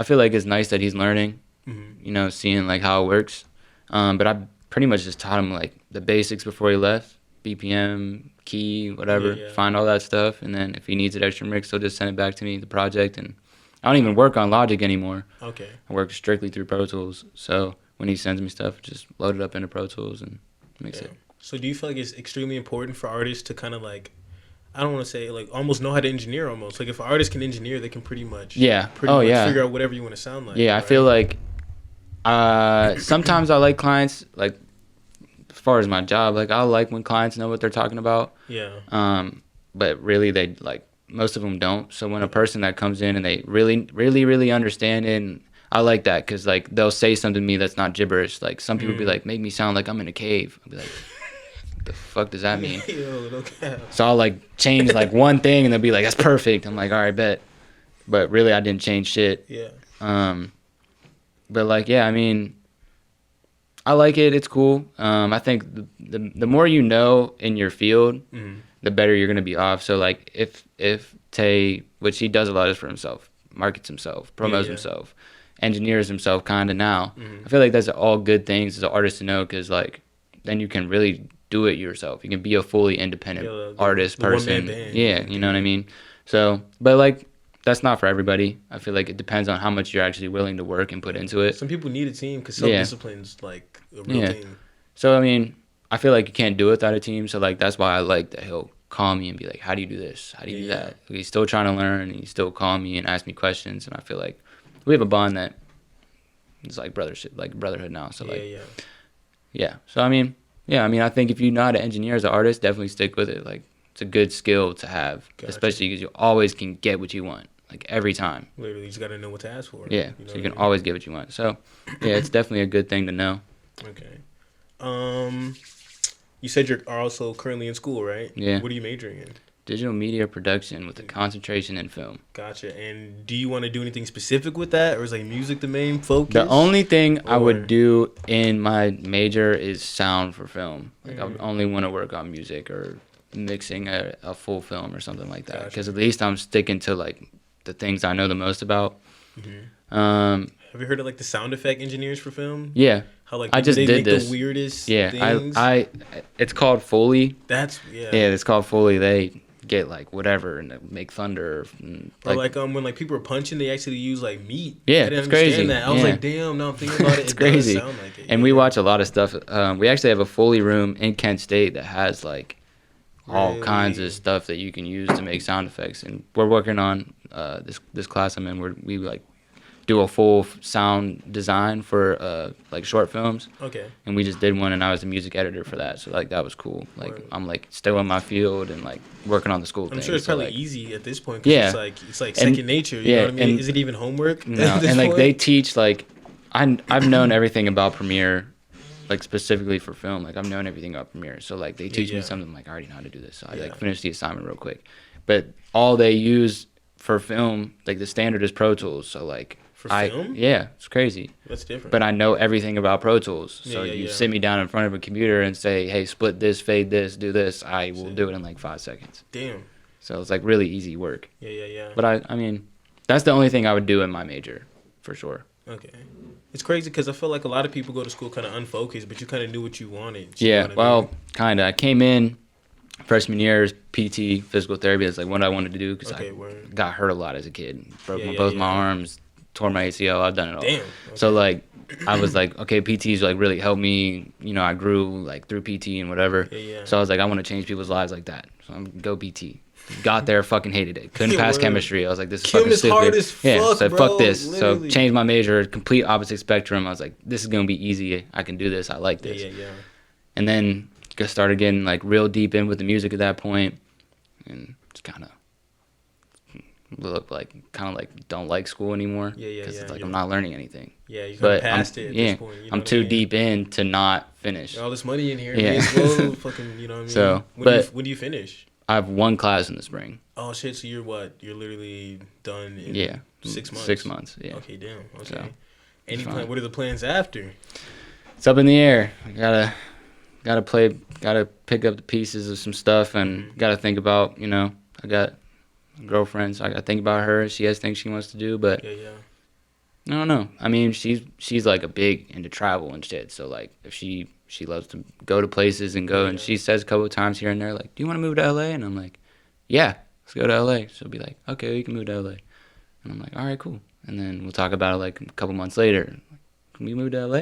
feel like it's nice that he's learning, you know, seeing, like, how it works. But I pretty much just taught him, like, the basics before he left. BPM, key, whatever, Yeah, yeah. find all that stuff. And then if he needs an extra mix, he'll just send it back to me, the project. And I don't even work on Logic anymore. Okay. I work strictly through Pro Tools. So when he sends me stuff, just load it up into Pro Tools and mix it. So do you feel like it's extremely important for artists to kind of like, I don't want to say like almost know how to engineer almost. Like if an artist can engineer, they can pretty much figure out whatever you want to sound like. Yeah, right? I feel like sometimes I like clients, like as far as my job, like I like when clients know what they're talking about. Yeah. But really they like, most of them don't. So when a person that comes in and they really understand it, and I like that because like they'll say something to me that's not gibberish. Like some people be like, make me sound like I'm in a cave. I'll be like, what the fuck does that mean? Yo, no cap. So I'll like change like one thing and they'll be like, that's perfect. I'm like, all right, bet. But really I didn't change shit. Yeah. But like, yeah, I mean, I like it. It's cool. I think the more you know in your field, the better you're gonna be off. So like, if Tay, which he does a lot is for himself, markets himself, promotes himself, engineers himself, kind of now. I feel like that's all good things as an artist to know, because like then you can really do it yourself. You can be a fully independent artist person. Yeah, you know what I mean. So, but like, that's not for everybody. I feel like it depends on how much you're actually willing to work and put into it. Some people need a team because self-discipline's like a real thing. So, I mean, I feel like you can't do it without a team. So, like, that's why I like that he'll call me and be like, how do you do this? How do you do that? Like, he's still trying to learn, and he's still calling me and ask me questions. And I feel like we have a bond that is like brotherhood now. So, yeah. So, I mean, I think if you know how to engineer as an artist, definitely stick with it. Like, it's a good skill to have, especially because you always can get what you want. Like every time. Literally, you just got to know what to ask for. Yeah, you know, so you can always get what you want. So, yeah, it's definitely a good thing to know. Okay. You said you're also currently in school, right? Yeah. What are you majoring in? Digital media production with a concentration in film. Gotcha. And do you want to do anything specific with that, or is like music the main focus? The only thing I would do in my major is sound for film. Like I would only want to work on music or mixing a full film or something like that. Because at least I'm sticking to like the things I know the most about. Have you heard of like the sound effect engineers for film? Yeah. How like I just did this. The weirdest things. I it's called Foley. Yeah, it's called Foley. They get like whatever and make thunder. And, or like when like people are punching, they actually use like meat. Yeah, I didn't it's understand crazy. That. I was like, damn. Now I'm thinking about it. It's crazy. Does sound like it. And we watch a lot of stuff. We actually have a Foley room in Kent State that has like all kinds of stuff that you can use to make sound effects. And we're working on this class I'm in where we like do a full sound design for like short films. Okay. And we just did one, and I was the music editor for that. So like that was cool. Like I'm like still in my field and like working on the school thing. I'm sure it's so, probably like, easy at this point. Cause it's like second nature. You know what I mean? Is it even homework? No. And like they teach like I've known everything about Premiere. Like specifically for film, like I've known everything about Premiere. So like they teach me something, like I already know how to do this. So I like finish the assignment real quick. But all they use for film, like the standard is Pro Tools. So like for film? Yeah, it's crazy. That's different. But I know everything about Pro Tools. So you sit me down in front of a computer and say, hey, split this, fade this, do this. I will do it in like 5 seconds. Damn. So it's like really easy work. Yeah. But I mean, that's the only thing I would do in my major, for sure. Okay. It's crazy because I feel like a lot of people go to school kind of unfocused, but you kind of knew what you wanted. Kind of. I came in freshman year, PT, physical therapy. That's like what I wanted to do because I got hurt a lot as a kid. Broke both my arms, tore my ACL. I've done it all. Damn. Okay. So like, I was like, okay, PT's like really helped me. You know, I grew like through PT and whatever. So I was like, I want to change people's lives like that. So I'm go PT. Got there, fucking hated it. Couldn't pass chemistry. I was like, this is fucking stupid. Hard as fuck, so bro, fuck this. literally. So changed my major, complete opposite spectrum. I was like, this is gonna be easy. I can do this. I like this. Yeah. And then just started getting like real deep in with the music at that point, and just kind of look like kind of like don't like school anymore. Yeah. Because it's like Yeah. I'm not learning anything. Yeah, you kind But of past it at this point. You know I'm what I too mean? deep in to not finish. All this money in here. Yeah. May as well fucking, you know what I mean? So, When do you finish? I have one class in the spring. Oh shit! So you're what? You're literally done in 6 months. 6 months. Yeah. Okay, damn. Okay. So, Any fine. plan? What are the plans after? It's up in the air. I gotta pick up the pieces of some stuff, and gotta think about, I got a girlfriend, so I gotta think about her. She has things she wants to do, but Yeah. I don't know. I mean, she's like a big into travel and shit. So like, if she loves to go to places and go, and she says a couple of times here and there, like, "Do you want to move to LA?" And I'm like, "Yeah, let's go to LA." She'll be like, "Okay, we can move to LA," and I'm like, "All right, cool." And then we'll talk about it like a couple months later. Like, "Can we move to LA?"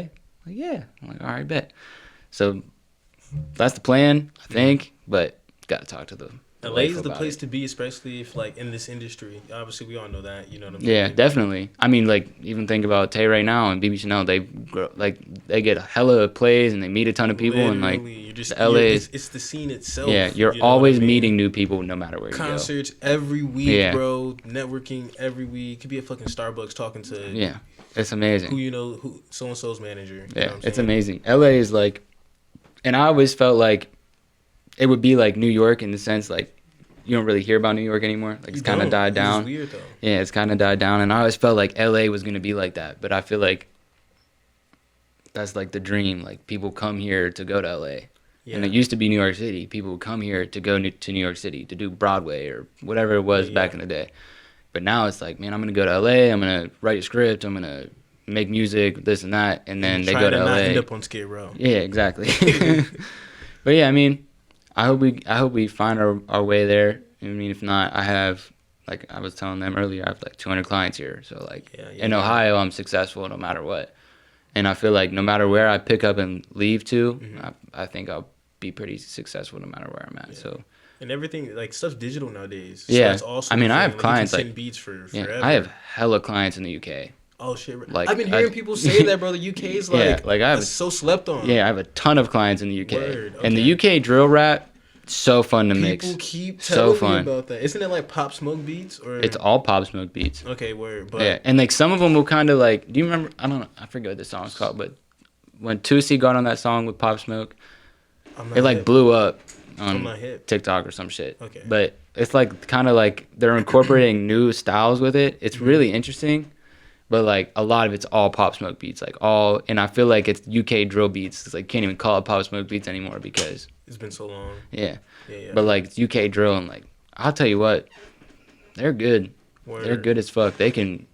Like, "Yeah." I'm like, "All right, bet." So that's the plan, I think, but gotta talk to the LA is wife the about place it. to be, especially if like in this industry. Obviously, we all know that. You know what I'm Yeah, saying? definitely. I mean, like, even think about Tay right now and B.B.Chanel. They get a hella plays and they meet a ton of people. And like, Literally, the LA is, it's the scene itself. yeah, you're you know what always I mean? meeting new people no matter where Concerts every week, Yeah. bro. Networking every week. Could be at fucking Starbucks talking to you go. Yeah, it's amazing. who so and so's manager. You know Yeah, what I'm it's saying? amazing. LA is like, and I always felt like it would be like New York in the sense like you don't really hear about New York anymore. Like, it's kind of died down. It's weird though. Yeah, it's kind of died down, and I always felt like LA was gonna be like that. But I feel like that's like the dream. Like, people come here to go to LA. Yeah. And it used to be New York City. People would come here to go to New York City to do Broadway or whatever it was back in the day. But now it's like, man, I'm going to go to LA. I'm going to write a script. I'm going to make music, this and that. And then they go to LA. Not end up on Skid Row. Yeah, exactly. But yeah, I mean, I hope we find our way there. I mean, if not, I have, like I was telling them earlier, I have like 200 clients here. So like in Ohio, I'm successful no matter what. And I feel like no matter where I pick up and leave to, I think I'll be pretty successful no matter where I'm at. So, and everything, like, stuff's digital nowadays. Yeah. So that's also I mean, I have like, clients, you can like- send beats for yeah, forever. I have hella clients in the UK. Oh shit! Like, I've been hearing people say that, bro. The UK is like, Yeah, like I have it's so slept on. Yeah, I have a ton of clients in the UK. Word, And the UK drill rap, so fun to mix. People keep So telling me fun. about that. Isn't it like Pop Smoke beats or? It's all Pop Smoke beats. Okay, word. But Yeah, and like some of them will kind of like, do you remember, I don't know, I forget what the song's called, but when Tusi got on that song with Pop Smoke, I'm not it like hip. blew up I'm on not hip. TikTok or some shit. Okay. But it's like kind of like they're incorporating new styles with it. It's really interesting, but like a lot of it's all Pop Smoke beats, like all, and I feel like it's UK drill beats. It's like can't even call it Pop Smoke beats anymore because It's been so long. yeah. Yeah. But like it's UK drill, and like I'll tell you what, they're good. Word. They're good as fuck. They can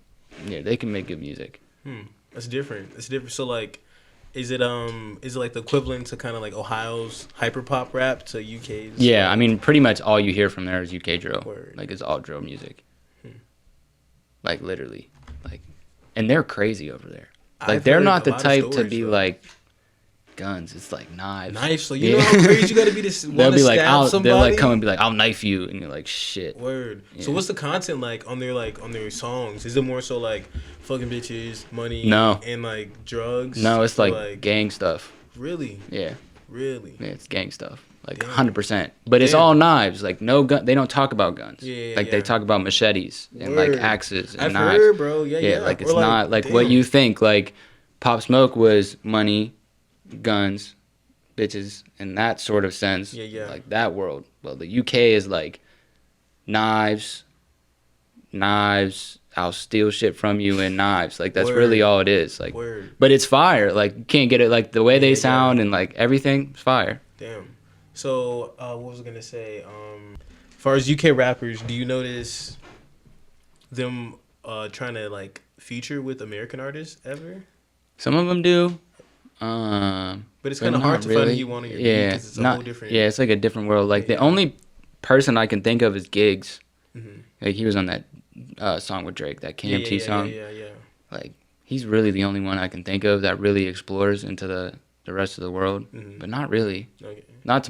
make good music. That's different. It's different. So like, is it like the equivalent to kind of like Ohio's hyperpop rap to UK's? Yeah, I mean, pretty much all you hear from there is UK drill. Word. Like, it's all drill music. Like, literally. Like, and they're crazy over there. Like, I've they're heard not a the lot of type to stories, be though. like guns. It's like knives. Knife. So you know how crazy you gotta be to They'll want to be like, stab somebody. they'll like come and be like, I'll knife you, and you're like, shit. Word. Yeah. So what's the content like on their songs? Is it more so like fucking bitches, money, No. and like drugs? No, it's Or, like gang stuff. really, Yeah, really. yeah, it's gang stuff. Like Damn. 100%. But it's Damn. all knives. Like, no gun. They don't talk about guns. Yeah, like yeah. they talk about machetes and Word. like axes and I've knives. heard, bro. Yeah, Yeah, yeah. like it's Or, not like what damn. you think. Like Pop Smoke was money, guns, bitches, in that sort of sense. Yeah, yeah. Like that world. Well, the UK is like knives. I'll steal shit from you and knives. Like that's really Word. all it is. Like, Word. but it's fire. Like you can't get it. Like the way they Yeah, sound yeah. and like everything, it's fire. Damn. So what was I gonna say? As far as UK rappers, do you notice them trying to like feature with American artists ever? Some of them do. But it's kind of hard not to really. find you one on your beat Yeah, 'cause it's a not, whole different. yeah, it's like a different world. Like the Yeah. only person I can think of is Gigs. Mhm. Like he was on that song with Drake, that KMT song. Yeah. Like he's really the only one I can think of that really explores into the rest of the world. Mhm. But not really. Okay. Not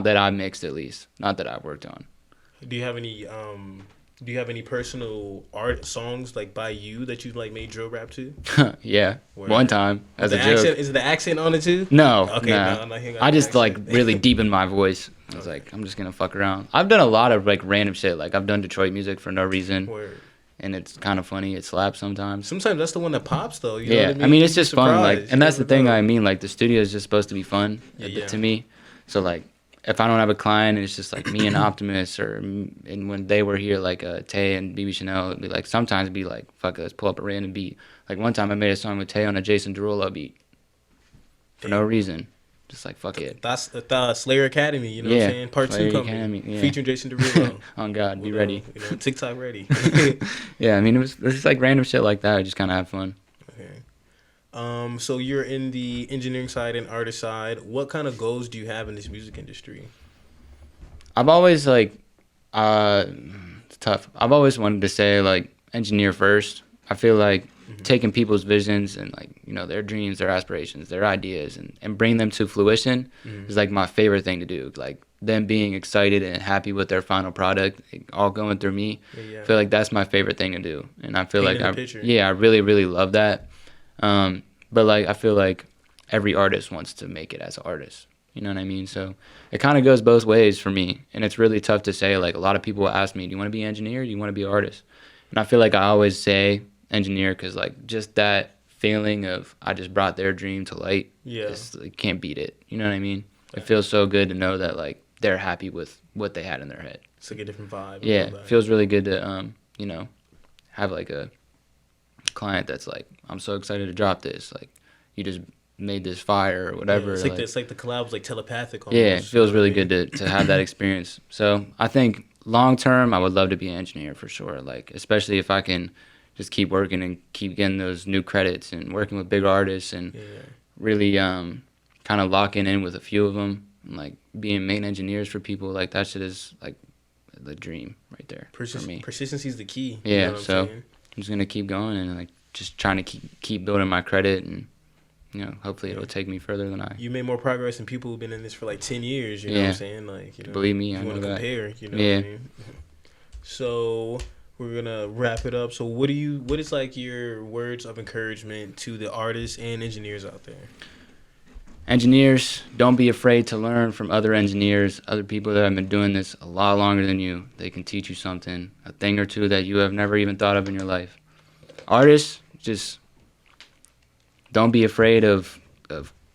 that I mixed, at least. Not that I've worked on. Do you have any Do you have any personal art songs like by you that you like made drill rap to? Yeah, Word. one time as The a joke. accent, is the accent on it too? No, Okay, no. no, he got I the just like accent. really deepened my voice. I was like, I'm just gonna fuck around. I've done a lot of like random shit. Like I've done Detroit music for no reason, Word. and it's kind of funny. It slaps sometimes. Sometimes that's the one that pops though. You know Yeah, what I mean it's You'd be just fun. Like, surprised. and You that's the never thing. know. I mean, like the studio is just supposed to be fun Yeah. to me. So like, if I don't have a client, it's just like me and Optimus, and when they were here, like Tay and B.B.Chanel, it'd be like sometimes it'd be like, fuck it, let's pull up a random beat. Like one time I made a song with Tay on a Jason Derulo beat for no reason, just like fuck it. That's the Slayer Academy. You know what I'm saying? Part Slayer 2 coming, Academy, yeah. featuring Jason Derulo. On God, be ready. TikTok ready. Yeah, I mean it was just like random shit like that. I just kind of have fun. Okay. So you're in the engineering side and artist side. What kind of goals do you have in this music industry? I've always like, it's tough. I've always wanted to say like engineer first. I feel like taking people's visions and like, you know, their dreams, their aspirations, their ideas and bring them to fruition is like my favorite thing to do. Like them being excited and happy with their final product, like, all going through me. Yeah. I feel like that's my favorite thing to do. And I feel Painting like the picture. I really, really love that. But like, I feel like every artist wants to make it as an artist. You know what I mean? So it kind of goes both ways for me. And it's really tough to say. Like a lot of people will ask me, do you want to be an engineer or do you want to be an artist? And I feel like I always say engineer because like just that feeling of I just brought their dream to light. Yeah. Just like, can't beat it. You know what I mean? It feels so good to know that like they're happy with what they had in their head. It's like a different vibe. Yeah. It feels really good to, you know, have like a client that's like, I'm so excited to drop this. Like you just made this fire or whatever. Yeah, it's like the collab's like telepathic. Almost, yeah, it feels really good to have that experience. So I think long term, I would love to be an engineer for sure. Like especially if I can just keep working and keep getting those new credits and working with big artists and really kind of locking in with a few of them and like being main engineers for people. Like that shit is like the dream right there for me. Persistency is the key. Yeah, you know so I'm just gonna keep going and like just trying to keep building my credit and. You know, hopefully it'll take me further than I. You made more progress than people who've been in this for like 10 years. You know what I'm saying? Like, you know, believe me, I want know to that. compare. You know what I mean? So we're gonna wrap it up. So what is like your words of encouragement to the artists and engineers out there? Engineers, don't be afraid to learn from other engineers, other people that have been doing this a lot longer than you. They can teach you something, a thing or two that you have never even thought of in your life. Artists, just don't be afraid of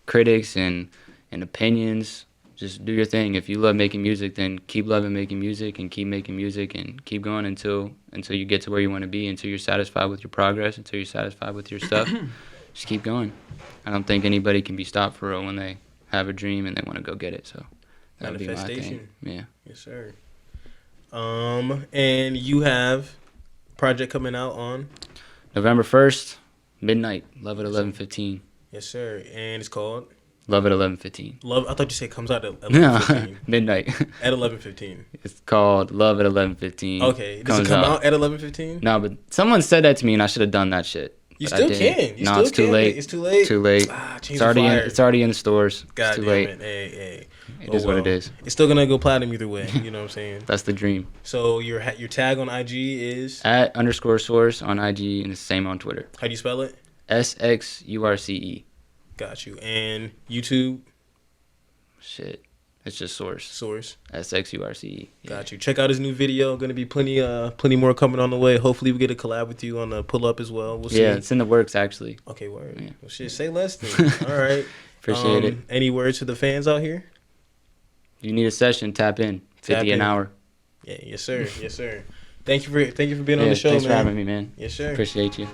critics and opinions. Just do your thing. If you love making music, then keep loving making music and keep making music and keep going until you get to where you want to be, until you're satisfied with your progress, until you're satisfied with your stuff. Just keep going. I don't think anybody can be stopped for real when they have a dream and they want to go get it. So that would be my thing. Yeah. Yes, sir. And you have a project coming out on November 1st. Midnight, Love at 11:15. Yes, sir. And it's called Love at 11:15. Love. I thought you said it comes out at 11:15. Midnight. At 11:15. It's called Love at 11:15. Okay. Does it come out at 11:15? No, but someone said that to me, and I should have done that shit. You still can. No, it's too late. It's too late. Too late. It's already in the stores. God it's too damn late. it. Hey. It is what it is. It's still gonna go platinum either way. You know what I'm saying? That's the dream. So your tag on IG is @_Sxurce on IG, and the same on Twitter. How do you spell it? Sxurce. Got you. And YouTube? Shit. It's just Source. Sxurce. Yeah. Got you. Check out his new video. Going to be plenty more coming on the way. Hopefully we get a collab with you on the pull up as well. We'll see. Yeah, it's in the works actually. Okay, word. Yeah. Well, shit, say less then. All right. Appreciate it. Any words to the fans out here? You need a session, tap in. 50 an hour. Yeah, yes sir. Yes sir. Thank you for being on the show, thanks man. for having me, man. Yes sir. Appreciate you.